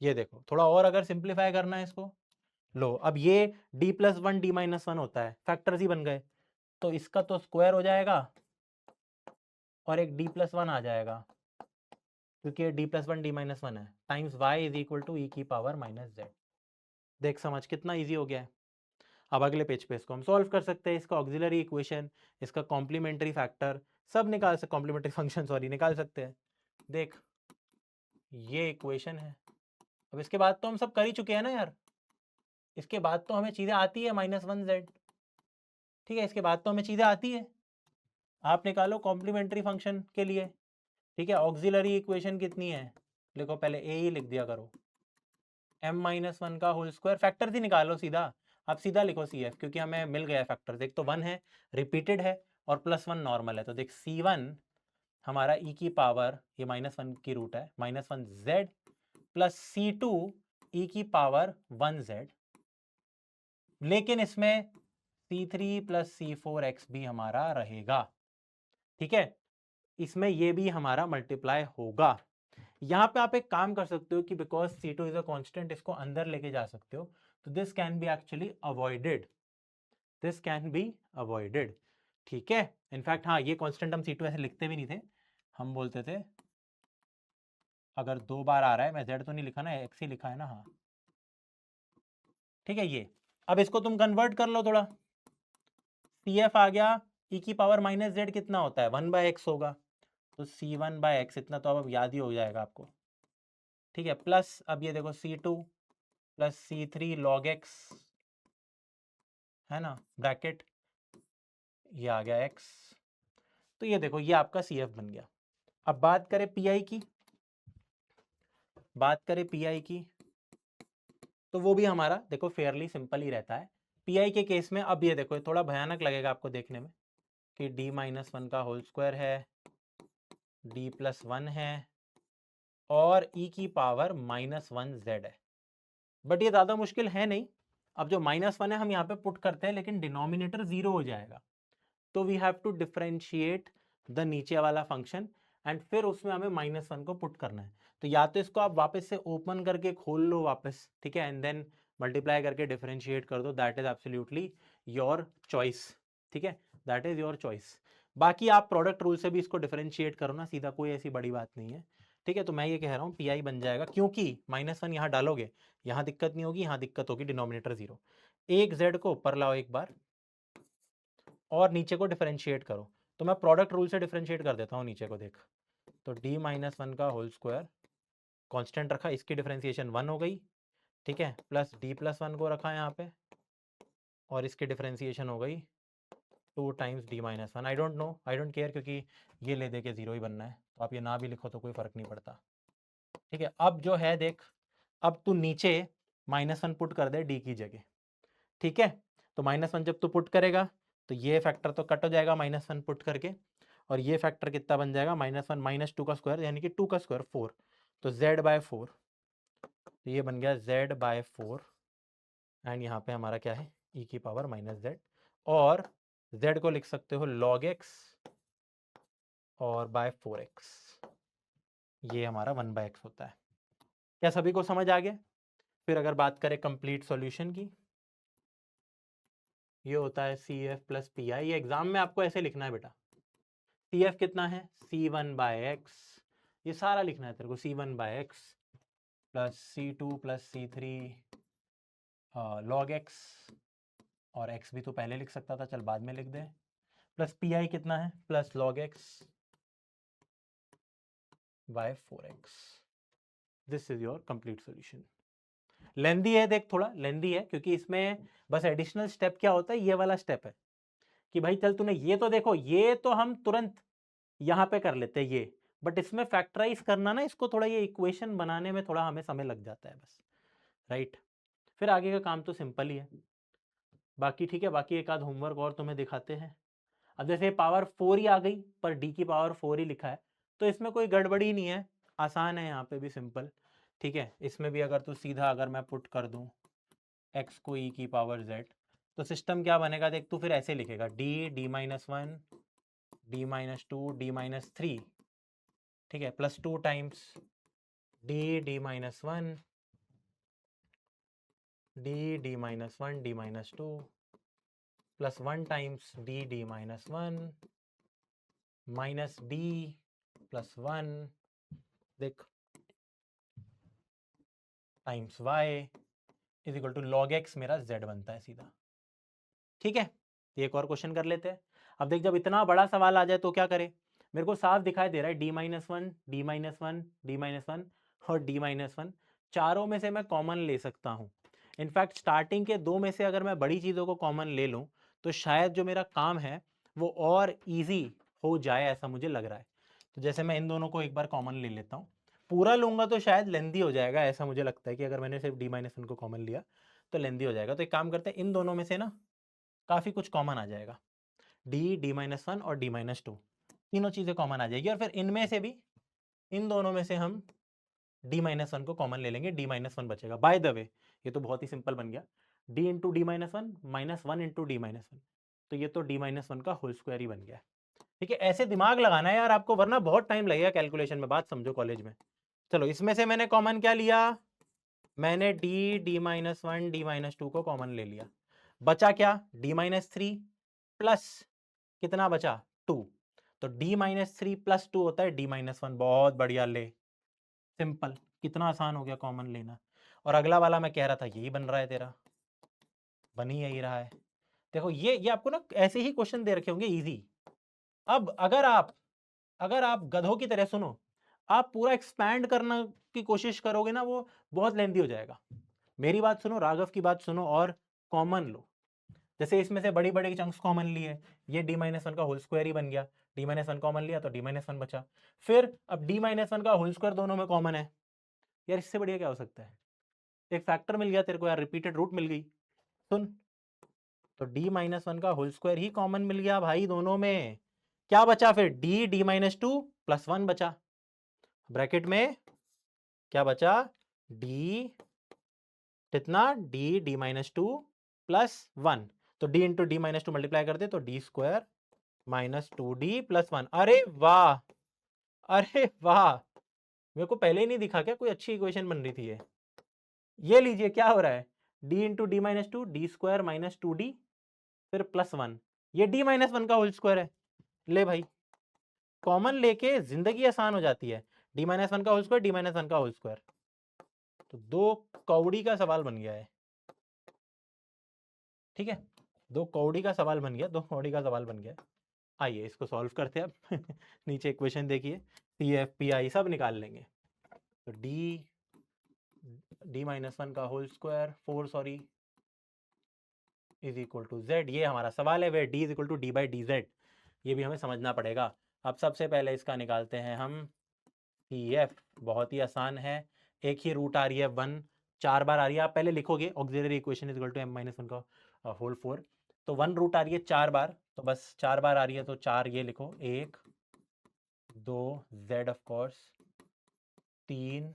ये देखो, थोड़ा और अगर सिंप्लीफाई करना है इसको, लो अब ये d प्लस 1 d माइनस 1 होता है, फैक्टर्स ही बन गए, तो इसका तो स्क्वायर हो जाएगा और एक d प्लस 1 आ जाएगा, क्योंकि d प्लस 1 d माइनस 1 है, times y is equal to e की पावर माइनस जेड। देख समझ कितना ईजी हो गया है। अब अगले पेज पे इसको हम सॉल्व कर सकते हैं, इसका ऑक्सिलरी इक्वेशन, इसका कॉम्प्लीमेंट्री फैक्टर सब निकाल सकते, कॉम्प्लीमेंट्री फंक्शन सॉरी निकाल सकते हैं। देख ये इक्वेशन है। अब इसके बाद तो हम सब कर ही चुके हैं ना यार, इसके बाद तो हमें चीज़ें आती है -1z। ठीक है, इसके बाद तो हमें चीज़ें आती है। आप निकालो कॉम्प्लीमेंट्री फंक्शन के लिए। ठीक है, ऑक्सिलरी इक्वेशन कितनी है, लिखो पहले a ही लिख दिया करो, m-1 का होल स्क्वायर, फैक्टर ही निकालो सीधा, आप सीधा लिखो CF, क्योंकि हमें मिल गया फैक्टर। देख तो 1 है रिपीटेड है और +1 नॉर्मल है, तो देख C1 हमारा e की पावर, ये -1 की रूट है, -1z प्लस C2 e की पावर 1z, लेकिन इसमें C3 प्लस C4x भी हमारा रहेगा। ठीक है, इसमें ये भी हमारा मल्टीप्लाई होगा। यहाँ पे आप एक काम कर सकते हो कि because C2 is a constant, इसको अंदर लेके जा सकते हो, तो this can be actually avoided, this can be avoided. ठीक है, इनफैक्ट हाँ, ये कांस्टेंट हम C2 ऐसे लिखते भी नहीं थे, हम बोलते थे अगर 2 बार आ रहा है, मैं z तो नहीं लिखा ना, x ही लिखा है ना, हाँ ठीक है। ये अब इसको तुम कन्वर्ट कर लो थोड़ा, CF आ गया, e की पावर -z कितना होता है, 1/x होगा, तो C1/x इतना तो अब याद ही हो जाएगा आपको। ठीक है, प्लस अब ये देखो C2 plus C3 log x, है ना, ब्रैकेट, ये आ गया x, तो ये देखो ये आपका CF बन गया। अब बात करें PI की, तो वो भी हमारा देखो फेयरली सिंपल ही रहता है। PI के केस में अब ये देखो थोड़ा भयानक लगेगा आपको देखने में कि d-1 का होल स्क्वायर है, d+1 है और e की पावर -1z है, बट ये ज़्यादा मुश्किल है नहीं। अब जो -1 है हम यहाँ पे पुट करते हैं, लेकिन डिनोमिनेटर 0 हो जाएगा, तो we have to differentiate the नीचे वाला फंक्शन एंड फिर उसमें हमें -1 को पुट करना है। तो या तो इसको आप वापस से ओपन करके खोल लो वापस, ठीक है, एंड देन मल्टीप्लाई करके डिफरेंशिएट कर दो, that is absolutely your choice. ठीक है, दैट इज योर चॉइस। बाकी आप प्रोडक्ट रूल से भी इसको डिफरेंशिएट करो ना सीधा, कोई ऐसी बड़ी बात नहीं है। ठीक है, तो मैं ये कह रहा हूँ PI बन जाएगा, क्योंकि -1 यहाँ डालोगे, यहाँ दिक्कत नहीं होगी, यहाँ दिक्कत होगी, डिनोमिनेटर 0। एक z को ऊपर लाओ एक बार और नीचे को डिफरेंशिएट करो, तो मैं प्रोडक्ट रूल से डिफरेंशिएट कर देता हूँ नीचे को, देख, तो d-1 का होल स्क्वायर कांस्टेंट रखा, इसकी डिफरेंशिएशन 1 हो गई, ठीक है, प्लस d+1 को रखा यहाँ पे और इसकी डिफरेंशिएशन हो गई 2 times d-1। I don't know, I don't care, क्योंकि ये ले दे के 0 ही बनना है, तो आप ये ना भी लिखो तो कोई फर्क नहीं पड़ता। ठीक है, अब जो है देख, अब तू नीचे -1 पुट कर दे d की जगह। ठीक है, तो -1 जब तू पुट करेगा तो ये फैक्टर तो कट हो जाएगा -1 पुट करके, और ये फैक्टर कितना बन जाएगा, -1 -2 का स्क्वायर, यानी कि 2 का स्क्वायर 4, तो z/4, तो ये बन गया z/4, एंड यहाँ पे हमारा क्या है, e की पावर -z, और z को लिख सकते हो log x और बाय 4x, ये हमारा 1/x होता है। क्या सभी को समझ आ गया? फिर अगर बात करें कंप्लीट सॉल्यूशन की, ये होता है CF प्लस PI, ये एग्जाम में आपको ऐसे लिखना है बेटा। CF कितना है, C1/x, ये सारा लिखना है तेरे को, C1/x plus C2 plus C3 log x, और x भी तो पहले लिख सकता था, चल बाद में लिख दे, प्लस PI कितना है, plus log x by 4x। This is your complete solution. Lengthy है देख, थोड़ा लेंदी है, क्योंकि इसमें बस एडिशनल स्टेप क्या होता है, ये वाला स्टेप है कि भाई चल तूने ये तो देखो, ये तो हम तुरंत यहाँ पे कर लेते हैं ये, बट इसमें फैक्टराइज करना ना इसको, थोड़ा ये इक्वेशन बनाने में थोड़ा हमें समय लग जाता है बस, राइट। फिर आगे का काम तो सिंपल ही है बाकी। ठीक है, बाकी एक आध होमवर्क और तुम्हें दिखाते हैं। अब जैसे पावर 4 ही आ गई, पर d की पावर 4 ही लिखा है, तो इसमें कोई गड़बड़ी नहीं है, आसान है, यहाँ पे भी सिंपल। ठीक है, इसमें भी अगर तू सीधा अगर मैं पुट कर दूँ x को e की पावर z, तो सिस्टम क्या बनेगा देख, तू फिर ऐसे लिखेगा d d-1 d-2 d-3, ठीक है, plus 2 times d d-1 d d-1 d-2 plus 1 times d d-1 minus d plus 1 देख times y is equal to log x, मेरा z बनता है सीधा। ठीक है, एक और क्वेश्चन कर लेते हैं। अब देख, जब इतना बड़ा सवाल आ जाए तो क्या करें, मेरे को साफ दिखाई दे रहा है d-1 d-1 d-1 और d-1, चारों में से मैं कॉमन ले सकता हूँ। इनफैक्ट स्टार्टिंग के 2 में से अगर मैं बड़ी चीज़ों को कॉमन ले लूँ तो शायद जो मेरा काम है वो और ईजी हो जाए, ऐसा मुझे लग रहा है। तो जैसे मैं इन दोनों को एक बार कॉमन ले लेता हूँ, पूरा लूंगा तो शायद लेंदी हो जाएगा, ऐसा मुझे लगता है कि अगर मैंने सिर्फ d-1 को कॉमन लिया तो लेंदी हो जाएगा। तो एक काम करते हैं, इन दोनों में से ना काफ़ी कुछ कॉमन आ जाएगा, d d-1 और d-2, तीनों चीजें कॉमन आ जाएगी और फिर इनमें से भी, इन दोनों में से हम d-1 को कॉमन ले लेंगे, d-1 बचेगा। बाय द वे ये तो बहुत ही सिंपल बन गया, d into d-1 minus 1 into d-1, तो ये तो d-1 का होल स्क्वायर ही बन गया। ठीक है, ऐसे दिमाग लगाना है यार आपको, वरना बहुत टाइम लगेगा कैलकुलेशन में, बात समझो कॉलेज में। चलो इसमें से मैंने कॉमन क्या लिया, मैंने d-1 d-2 को कॉमन ले लिया, बचा क्या d-3 प्लस कितना बचा 2, तो d-3 प्लस 2 होता है d-1। बहुत बढ़िया, ले सिंपल, कितना आसान हो गया कॉमन लेना। और अगला वाला मैं कह रहा था यही बन रहा है तेरा, बन ही यही रहा है। देखो ये आपको ना ऐसे ही क्वेश्चन दे रखे होंगे इजी। अब अगर आप गधों की तरह सुनो, आप पूरा एक्सपैंड करने की कोशिश करोगे ना, वो बहुत लेंथी हो जाएगा। मेरी बात सुनो, राघव की बात सुनो और कॉमन लो। जैसे इसमें से बड़ी बड़ी चंक्स कॉमन लिए, ये d-1 का होल स्क्वायर ही बन गया, d-1 कॉमन लिया तो d-1 बचा। फिर अब d-1 का होल स्क्वायर दोनों में कॉमन है, यार इससे बढ़िया क्या हो सकता है, एक फैक्टर मिल गया तेरे को यार, रिपीटेड रूट मिल गई। सुन, तो d-1 का होल स्क्वायर ही कॉमन मिल गया भाई दोनों में। क्या बचा फिर, d-2 प्लस 1 बचा, ब्रैकेट में क्या बचा, d कितना, d-2 प्लस 1, तो d इंटू d-2 मल्टीप्लाई कर दे तो d square minus 2d plus 1। अरे वाह, अरे वाह, मेरे को पहले ही नहीं दिखा क्या, कोई अच्छी इक्वेशन बन रही थी ये लीजिए क्या हो रहा है, d into d-2 d square minus 2d फिर प्लस 1, ये d-1 का होल स्क्वायर है। ले भाई, कॉमन लेके जिंदगी आसान हो जाती है, d-1 का होल स्क्वायर, d-1 का होल स्क्वायर, तो दो कौड़ी का सवाल बन गया है। ठीक है, दो कौड़ी का सवाल बन गया, दो कौड़ी का सवाल बन गया। आइए इसको सॉल्व करते हैं अब नीचे इक्वेशन देखिए, CF-PI सब निकाल लेंगे। तो d-1 का whole square 4 sorry is equal to z, ये हमारा सवाल है, where d is equal to d/dz, ये भी हमें समझना पड़ेगा। अब सबसे पहले इसका निकालते हैं हम CF, बहुत ही आसान है, एक ही रूट आ रही है 1, 4 बार आ रही है, आप पहले लिखोगे auxiliary equation is equal to m-1 का होल 4, तो 1 रूट आ रही है 4 बार, तो बस 4 बार आ रही है तो 4 ये लिखो, 1 2 z ऑफ कोर्स 3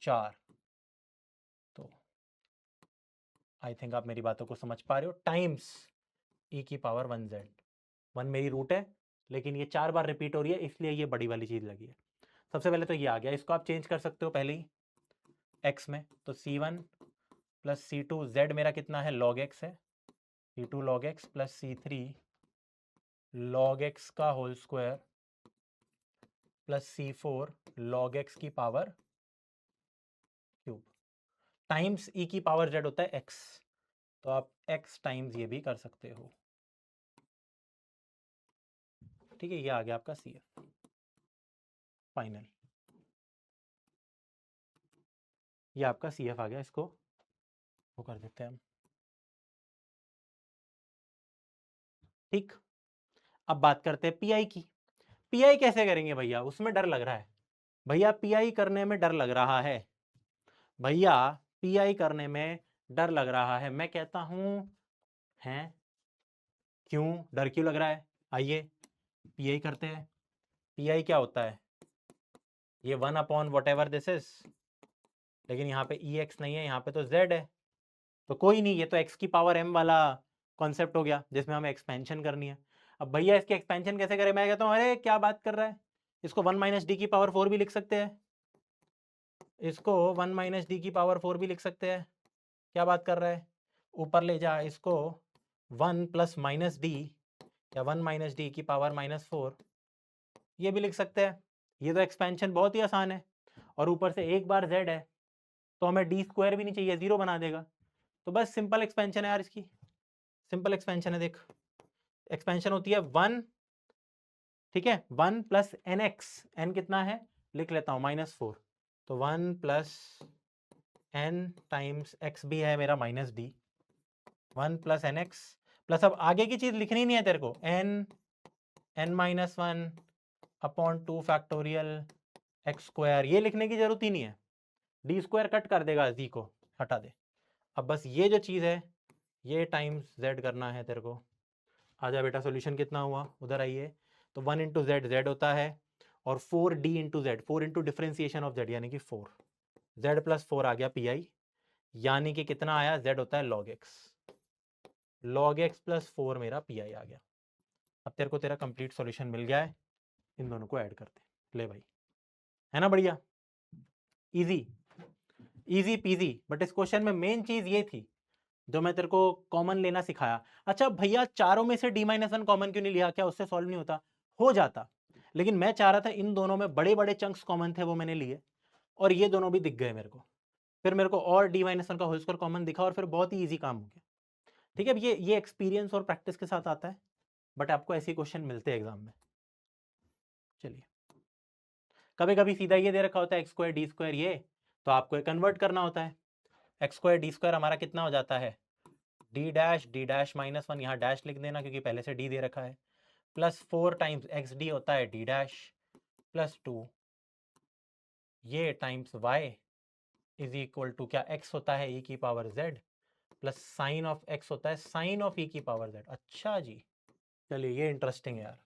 4, तो आई थिंक आप मेरी बातों को समझ पा रहे हो, टाइम्स e की पावर 1z, 1 मेरी रूट है लेकिन ये 4 बार रिपीट हो रही है इसलिए ये बड़ी वाली चीज़ लगी है। सबसे पहले तो ये आ गया, इसको आप चेंज कर सकते हो पहले ही x में, तो c1 प्लस c2, z मेरा कितना है log x है, c2 log x प्लस c3 log x का whole square plus c4 log x की पावर क्यूब, टाइम्स e की पावर z होता है x, तो आप x टाइम्स ये भी कर सकते हो। ठीक है, ये आ गया आपका CF फाइनल, ये आपका CF आ गया, इसको वो कर देते हैं हम। ठीक, अब बात करते हैं PI की। PI कैसे करेंगे भैया, उसमें डर लग रहा है भैया, PI करने में डर लग रहा है भैया, PI करने में डर लग रहा है, मैं कहता हूं हैं, क्यों डर क्यों लग रहा है, आइए PI करते हैं। PI क्या होता है, ये 1 upon what ever this is, लेकिन यहाँ पे EX नहीं है, यहाँ पे तो Z है, तो कोई नहीं, ये तो x की पावर m वाला कॉन्सेप्ट हो गया जिसमें हमें एक्सपेंशन करनी है। अब भैया इसकी एक्सपेंशन कैसे करें, मैं कहता हूँ अरे क्या बात कर रहा है, इसको 1 माइनस डी की पावर 4 भी लिख सकते हैं, इसको 1 माइनस डी की पावर 4 भी लिख सकते हैं, क्या बात कर रहा है, ऊपर ले जा इसको 1 प्लस माइनस डी या 1 माइनस डी की पावर -4 ये भी लिख सकते हैं। ये तो एक्सपेंशन बहुत ही आसान है, और ऊपर से एक बार z है तो हमें डी स्क्वायर भी नहीं चाहिए, 0 बना देगा, तो बस सिंपल एक्सपेंशन है यार इसकी, सिंपल एक्सपेंशन है, देख एक्सपेंशन होती है 1, ठीक है, 1 प्लस एन एक्स, एन कितना है लिख लेता हूँ -4, तो 1 प्लस एन टाइम्स एक्स भी है मेरा minus D, 1 plus N X plus, अब आगे की चीज लिखनी नहीं है तेरे को, N minus 1 upon 2 factorial X square, ये लिखने की जरूरत ही नहीं है, डी स्क्वायर कट कर देगा, जी को हटा दे। अब बस ये जो चीज़ है ये टाइम्स z करना है तेरे को। आजा बेटा, सॉल्यूशन कितना हुआ, उधर आइए, तो 1 इंटू जेड जेड होता है, और 4d into Z, 4 into differentiation of Z यानी कि 4, जेड प्लस 4 आ गया पी आई, यानी कि कितना आया, जेड होता है log x, log x plus 4 मेरा पी आई आ गया। अब तेरे को तेरा कंप्लीट सॉल्यूशन मिल गया है, इन दोनों को ऐड करते ले भाई, है ना बढ़िया, इजी इजी पीजी। बट इस क्वेश्चन में मेन चीज ये थी जो मैं तेरे को कॉमन लेना सिखाया। अच्छा भैया चारों में से d-1 कॉमन क्यों नहीं लिया, क्या उससे सॉल्व नहीं होता, हो जाता, लेकिन मैं चाह रहा था इन दोनों में बड़े बड़े चंक्स कॉमन थे वो मैंने लिए, और ये दोनों भी दिख गए मेरे को, फिर मेरे को और d-1 का होल स्क्वायर कॉमन दिखा, और फिर बहुत ही ईजी काम हो गया। ठीक है, ये एक्सपीरियंस और प्रैक्टिस के साथ आता है, बट आपको ऐसे क्वेश्चन मिलते हैं एग्जाम में। चलिए, कभी कभी सीधा ये दे रखा होता है एक्स स्क्वायर डी स्क्वायर, ये तो आपको कन्वर्ट करना होता है। एक्स स्क्वायर डी स्क्वायर हमारा कितना हो जाता है, डी डैश माइनस 1, यहाँ डैश लिख देना क्योंकि पहले से डी दे रखा है, प्लस 4 टाइम्स एक्स डी होता है डी डैश प्लस 2, ये times Y is equal to क्या, एक्स होता है ई की power Z plus sine of X होता है साइन ऑफ ई की पावर जेड। अच्छा जी, चलिए ये इंटरेस्टिंग है यार,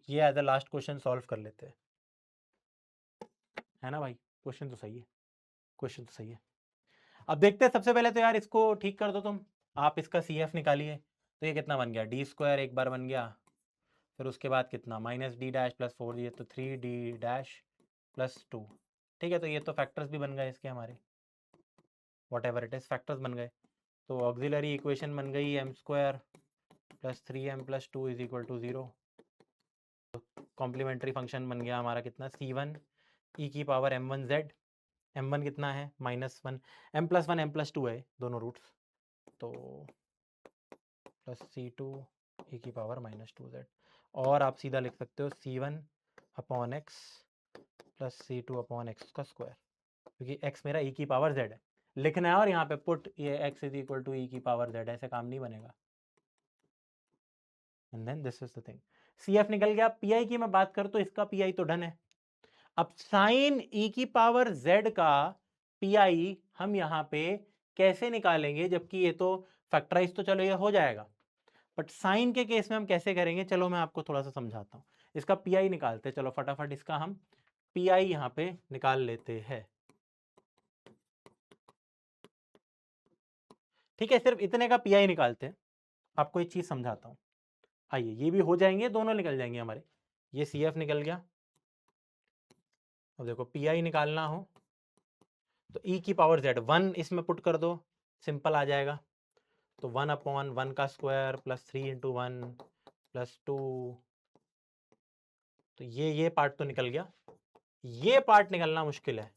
ये as a last question solve कर लेते हैं, है ना भाई, क्वेश्चन तो सही है, क्वेश्चन तो सही है। अब देखते हैं, सबसे पहले तो यार इसको ठीक कर दो तुम, आप इसका सी एफ निकालिए, तो ये कितना बन गया, डी स्क्वायर एक बार बन गया, फिर उसके बाद कितना माइनस डी डैश प्लस 4, ये तो 3d डैश प्लस 2, ठीक है, तो ये तो फैक्टर्स भी बन गए इसके हमारे, whatever it is factors बन गए, तो ऑक्सिलरी इक्वेशन बन गई M square plus 3m plus 2 is equal to 0, complementary function बन गया हमारा कितना, c1 ई की पावर m1z, m1 कितना है -1, m प्लस 1 m प्लस 2 है दोनों रूट्स, तो प्लस c2 ई की पावर -2z, और आप सीधा लिख सकते हो c1 upon x plus c2 upon x का स्क्वायर, क्योंकि x मेरा e की पावर z है लिखना है, और यहाँ पे पुट ये x is equal to e की पावर z, ऐसे काम नहीं बनेगा। And then this is the thing, CF निकल गया। PI की मैं बात करूं तो इसका PI तो डन है। अब साइन e की पावर z का PI हम यहाँ पे कैसे निकालेंगे, जबकि ये तो फैक्टराइज तो चलो ये हो जाएगा, बट साइन के केस में हम कैसे करेंगे, चलो मैं आपको थोड़ा सा समझाता हूँ। इसका PI निकालते, चलो फटाफट इसका हम PI यहाँ पे निकाल लेते हैं। ठीक है, सिर्फ इतने का PI निकालते हैं, आपको एक चीज समझाता हूँ। आइए, ये भी हो जाएंगे, दोनों निकल जाएंगे हमारे, ये CF निकल गया। अब देखो PI निकालना हो तो e की पावर z 1 इसमें पुट कर दो, सिंपल आ जाएगा, तो 1 अपॉन 1 का स्क्वायर प्लस 3 इंटू 1 प्लस 2, तो ये पार्ट तो निकल गया, ये पार्ट निकलना मुश्किल है,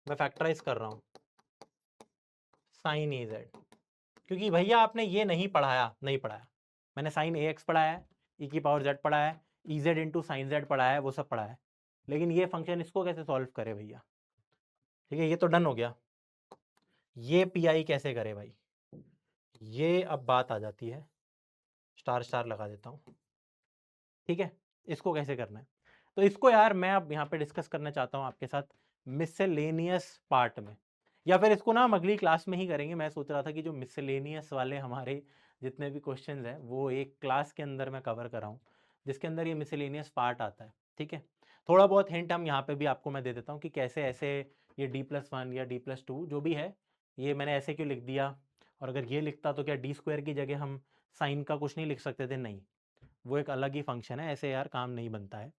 मैं फैक्टराइज कर रहा हूँ साइन ए जेड, क्योंकि भैया आपने ये नहीं पढ़ाया, नहीं पढ़ाया, मैंने साइन ए एक्स पढ़ाया है, ई की पावर जेड पढ़ाया है, E Z into sine Z पढ़ाया है, वो सब पढ़ाया है, लेकिन ये फंक्शन इसको कैसे सॉल्व करे भैया। ठीक है, ये तो डन हो गया, ये PI कैसे करे भाई, ये अब बात आ जाती है, स्टार स्टार लगा देता हूँ। ठीक है, इसको कैसे करना है, तो इसको यार मैं अब यहाँ पे डिस्कस करना चाहता हूँ आपके साथ मिसलेनियस पार्ट में, या फिर इसको ना हम अगली क्लास में ही करेंगे। मैं सोच रहा था कि जो मिसलेनियस वाले हमारे जितने भी क्वेश्चंस हैं वो एक क्लास के अंदर मैं कवर कराऊँ, जिसके अंदर ये मिसलेनियस पार्ट आता है। ठीक है, थोड़ा बहुत हिंट हम यहाँ पे भी आपको मैं दे देता हूँ कि कैसे ऐसे ये d+1 या d+2 जो भी है, ये मैंने ऐसे क्यों लिख दिया, और अगर ये लिखता तो क्या डी स्क्वायर की जगह हम साइन का कुछ नहीं लिख सकते थे, नहीं, वो एक अलग ही फंक्शन है, ऐसे यार काम नहीं बनता है।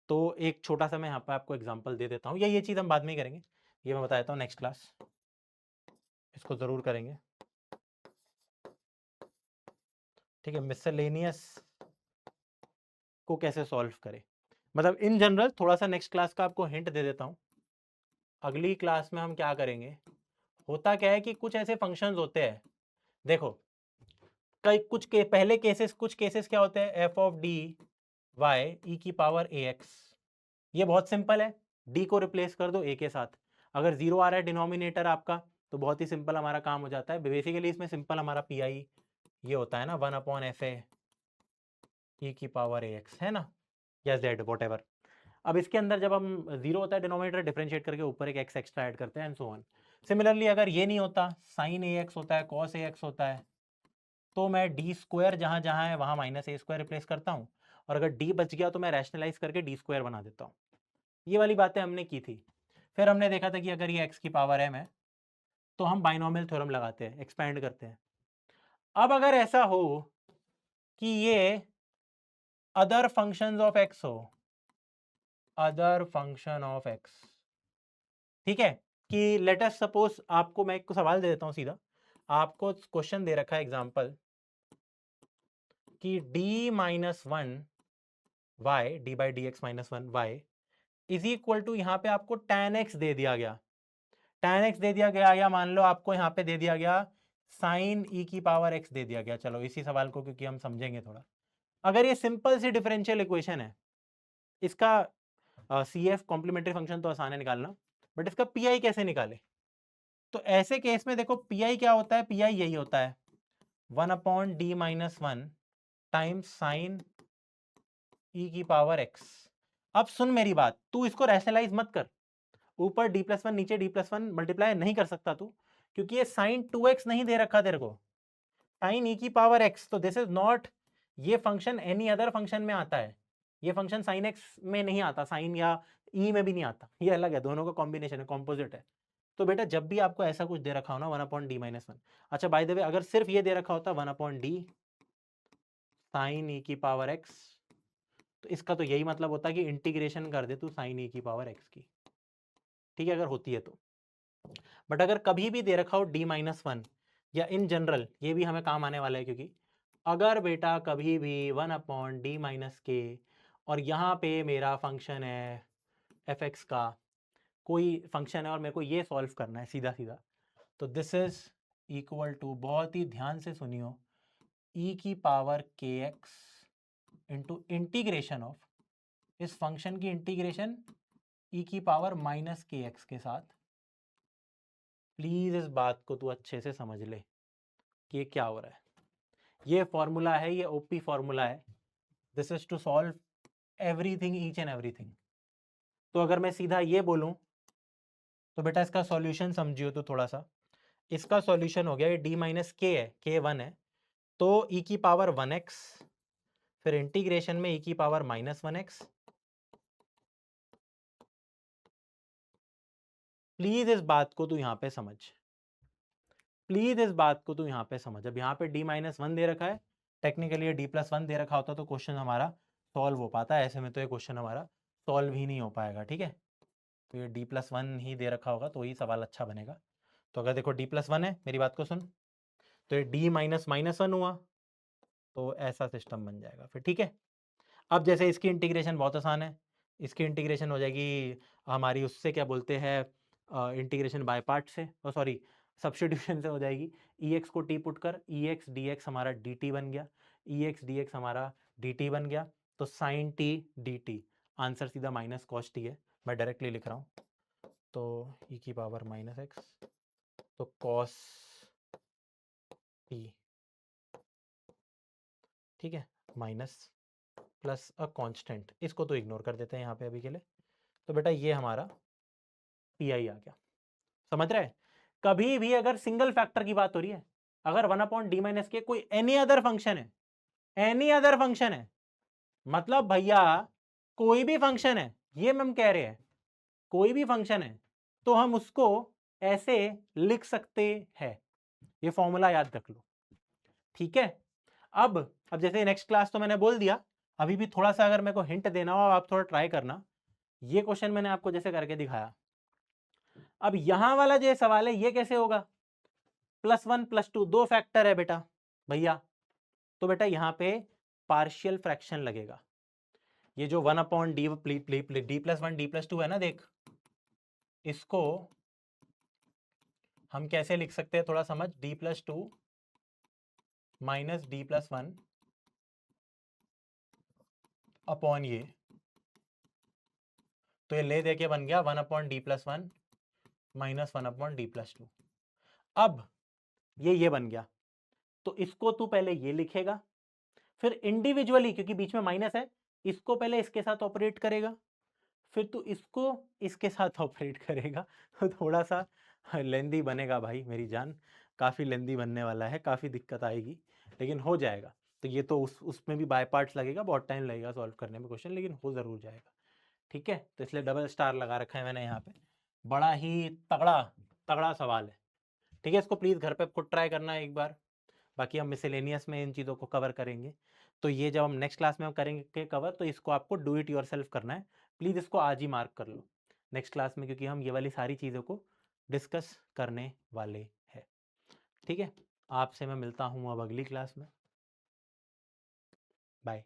तो एक छोटा सा मैं यहाँ पे आपको एग्जांपल दे देता हूँ, या ये चीज़ हम बाद में ही करेंगे, ये मैं बता देता हूँ नेक्स्ट क्लास, इसको ज़रूर करेंगे। ठीक है, मिसलेनियस को कैसे सॉल्व करें, मतलब इन जनरल थोड़ा सा नेक्स्ट क्लास का आपको हिंट दे देता हूँ। अगली क्लास में हम क्या करेंगे, होता क्या है कि कुछ ऐसे फंक्शंस होते हैं, देखो कई कुछ के पहले केसेस, कुछ केसेस क्या होते हैं, एफ ऑफ डी वाई ई की पावर ए एक्स, ये बहुत सिंपल है, डी को रिप्लेस कर दो ए के साथ, अगर जीरो आ रहा है डिनोमिनेटर आपका तो बहुत ही सिंपल हमारा काम हो जाता है। बेसिकली इसमें सिंपल हमारा PI ये होता है ना 1 अपॉन एफ ए की पावर ए एक्स, है ना, या जेड वॉट एवर। अब इसके अंदर जब हम जीरो होता है डिनोमिनेटर, डिफरेंशिएट करके ऊपर एक एक्स एक्स्ट्रा ऐड करते हैं एंड सो ऑन। सिमिलरली अगर ये नहीं होता, साइन ए एक्स होता है, कॉस ए एक्स होता है, तो मैं डी स्क्वायर जहाँ जहाँ है वहाँ माइनस ए स्क्वायर रिप्लेस करता हूँ, और अगर डी बच गया तो मैं रैशनलाइज करके डी स्क्वायर बना देता हूँ। ये वाली बातें हमने की थी। फिर हमने देखा था कि अगर ये एक्स की पावर m है तो हम बाइनोमियल थ्योरम लगाते हैं, एक्सपेंड करते हैं। अब अगर ऐसा हो कि ये अदर फंक्शंस ऑफ एक्स हो, अदर फंक्शन ऑफ एक्स, ठीक है, कि लेट अस सपोज, आपको मैं एक सवाल दे देता हूं सीधा, आपको क्वेश्चन दे रखा है एग्जांपल कि d minus one Y, D by D X minus one Y is equal to, यहाँ पे आपको tan x दे दिया गया, tan x दे दिया गया, या मान लो आपको यहाँ पे दे दिया गया sin e की पावर x दे दिया गया। चलो इसी सवाल को क्योंकि हम समझेंगे थोड़ा, अगर ये सिंपल सी डिफरेंशियल इक्वेशन है, इसका सी एफ कॉम्प्लीमेंट्री फंक्शन तो आसान है निकालना, बट इसका पी आई कैसे निकाले? तो ऐसे केस में देखो पी आई क्या होता है, पी आई यही होता है 1/d minus one times sine e की पावर x। अब सुन मेरी बात, तू इसको रैशनलाइज मत कर, ऊपर d प्लस वन नीचे d प्लस वन मल्टीप्लाई नहीं कर सकता तू, क्योंकि ये साइन 2x नहीं दे रखा तेरे को, साइन ई की पावर x, तो दिस इज नॉट, ये फंक्शन एनी अदर फंक्शन में आता है, ये फंक्शन साइन एक्स में नहीं आता, साइन या ई में भी नहीं आता, ये अलग है, दोनों का कॉम्बिनेशन है, कॉम्पोजिट है। तो बेटा जब भी आपको ऐसा कुछ दे रखा हो ना 1/d माइनस वन, अच्छा बाय द वे अगर सिर्फ ये दे रखा होता 1/d साइन ई की पावर x, तो इसका तो यही मतलब होता है कि इंटीग्रेशन कर दे तू साइन ई की पावर x की, ठीक है, अगर होती है तो। बट अगर कभी भी दे रखा हो d माइनस वन, या इन जनरल, ये भी हमें काम आने वाला है, क्योंकि अगर बेटा कभी भी 1/d माइनस के, और यहाँ पे मेरा फंक्शन है एफ एक्स का, कोई फंक्शन है और मेरे को ये सॉल्व करना है सीधा सीधा, तो दिस इज इक्वल टू, बहुत ही ध्यान से सुनियो, e की पावर के एक्स इंटू इंटीग्रेशन ऑफ, इस फंक्शन की इंटीग्रेशन e की पावर माइनस के एक्स के साथ। प्लीज इस बात को तू अच्छे से समझ ले कि ये क्या हो रहा है, ये फॉर्मूला है, ये ओपी फॉर्मूला है, this is to solve everything, each and everything. तो अगर मैं सीधा ये बोलूं तो बेटा इसका सॉल्यूशन समझियो तो थोड़ा सा, इसका सॉल्यूशन हो गया, ये d माइनस के है, के वन है, तो e की पावर 1x, फिर इंटीग्रेशन में e की पावर माइनस 1x। प्लीज इस बात को तू यहां पे समझ, प्लीज इस बात को तू यहां पे समझ। अब यहाँ पे d माइनस वन दे रखा है, टेक्निकली ये d प्लस वन दे रखा होता तो क्वेश्चन हमारा सॉल्व हो पाता है, ऐसे में तो ये क्वेश्चन हमारा सॉल्व ही नहीं हो पाएगा, ठीक है। तो ये d प्लस वन ही दे रखा होगा तो ही सवाल अच्छा बनेगा। तो अगर देखो d प्लस वन है, मेरी बात को सुन, तो ये d माइनस माइनस वन हुआ, तो ऐसा सिस्टम बन जाएगा फिर, ठीक है। अब जैसे इसकी इंटीग्रेशन बहुत आसान है, इसकी इंटीग्रेशन हो जाएगी हमारी उससे, क्या बोलते हैं, इंटीग्रेशन बाय पार्ट से, सॉरी सब्स्टिट्यूशन से हो जाएगी। ई एक्स को टी पुट कर, ई एक्स डी एक्स हमारा डी टी बन गया, ई एक्स डी एक्स हमारा डी टी बन गया, तो sine T D T, answer सीधा माइनस कॉस टी है, मैं डायरेक्टली लिख रहा हूँ, तो ई की पावर माइनस एक्स, तो कॉस टी, ठीक है, माइनस प्लस अ कांस्टेंट, इसको तो इग्नोर कर देते हैं यहाँ पे अभी के लिए। तो बेटा ये हमारा पी आई आ गया, समझ रहे हैं। कभी भी अगर सिंगल फैक्टर की बात हो रही है, अगर 1/d माइनस के कोई एनी अदर फंक्शन है, एनी अदर फंक्शन है, मतलब भैया कोई भी फंक्शन है, ये हम कह रहे हैं कोई भी फंक्शन है, तो हम उसको ऐसे लिख सकते हैं, ये फॉर्मूला याद रख लो, ठीक है। अब जैसे नेक्स्ट क्लास तो मैंने बोल दिया, अभी भी थोड़ा सा अगर मेरे को हिंट देना हो आप थोड़ा ट्राई करना। ये क्वेश्चन मैंने आपको जैसे करके दिखाया, अब यहां वाला जो सवाल है ये कैसे होगा, +1 +2 दो फैक्टर है बेटा भैया, तो बेटा यहां पे पार्शियल फ्रैक्शन लगेगा। ये जो 1/d plus one D plus two है ना, देख इसको हम कैसे लिख सकते हैं थोड़ा समझ, d plus two minus D plus one upon ये, तो ये ले देके बन गया 1/d plus one minus 1/d plus two. अब ये बन गया, तो इसको तू पहले ये लिखेगा, फिर इंडिविजुअली क्योंकि बीच में माइनस है, इसको पहले इसके साथ ऑपरेट करेगा, फिर तू इसको इसके साथ ऑपरेट करेगा, तो थोड़ा सा लेंदी बनेगा भाई मेरी जान, काफ़ी लेंदी बनने वाला है, काफ़ी दिक्कत आएगी, लेकिन हो जाएगा। तो ये तो उसमें भी बाय पार्ट्स लगेगा, बहुत टाइम लगेगा सॉल्व करने में क्वेश्चन, लेकिन हो ज़रूर जाएगा। ठीक है, तो इसलिए डबल स्टार लगा रखा है मैंने यहाँ पे। बड़ा ही तगड़ा तगड़ा सवाल है। ठीक है, इसको प्लीज़ घर पे खुद ट्राई करना एक बार। बाकी हम मिसेलेनियस में इन चीज़ों को कवर करेंगे। तो ये जब हम नेक्स्ट क्लास में हम करेंगे कवर, तो इसको आपको डू इट योरसेल्फ करना है। प्लीज़ इसको आज ही मार्क कर लो नेक्स्ट क्लास में, क्योंकि हम ये वाली सारी चीज़ों को डिस्कस करने वाले हैं। ठीक है, आपसे मैं मिलता हूँ अब अगली क्लास में। बाय।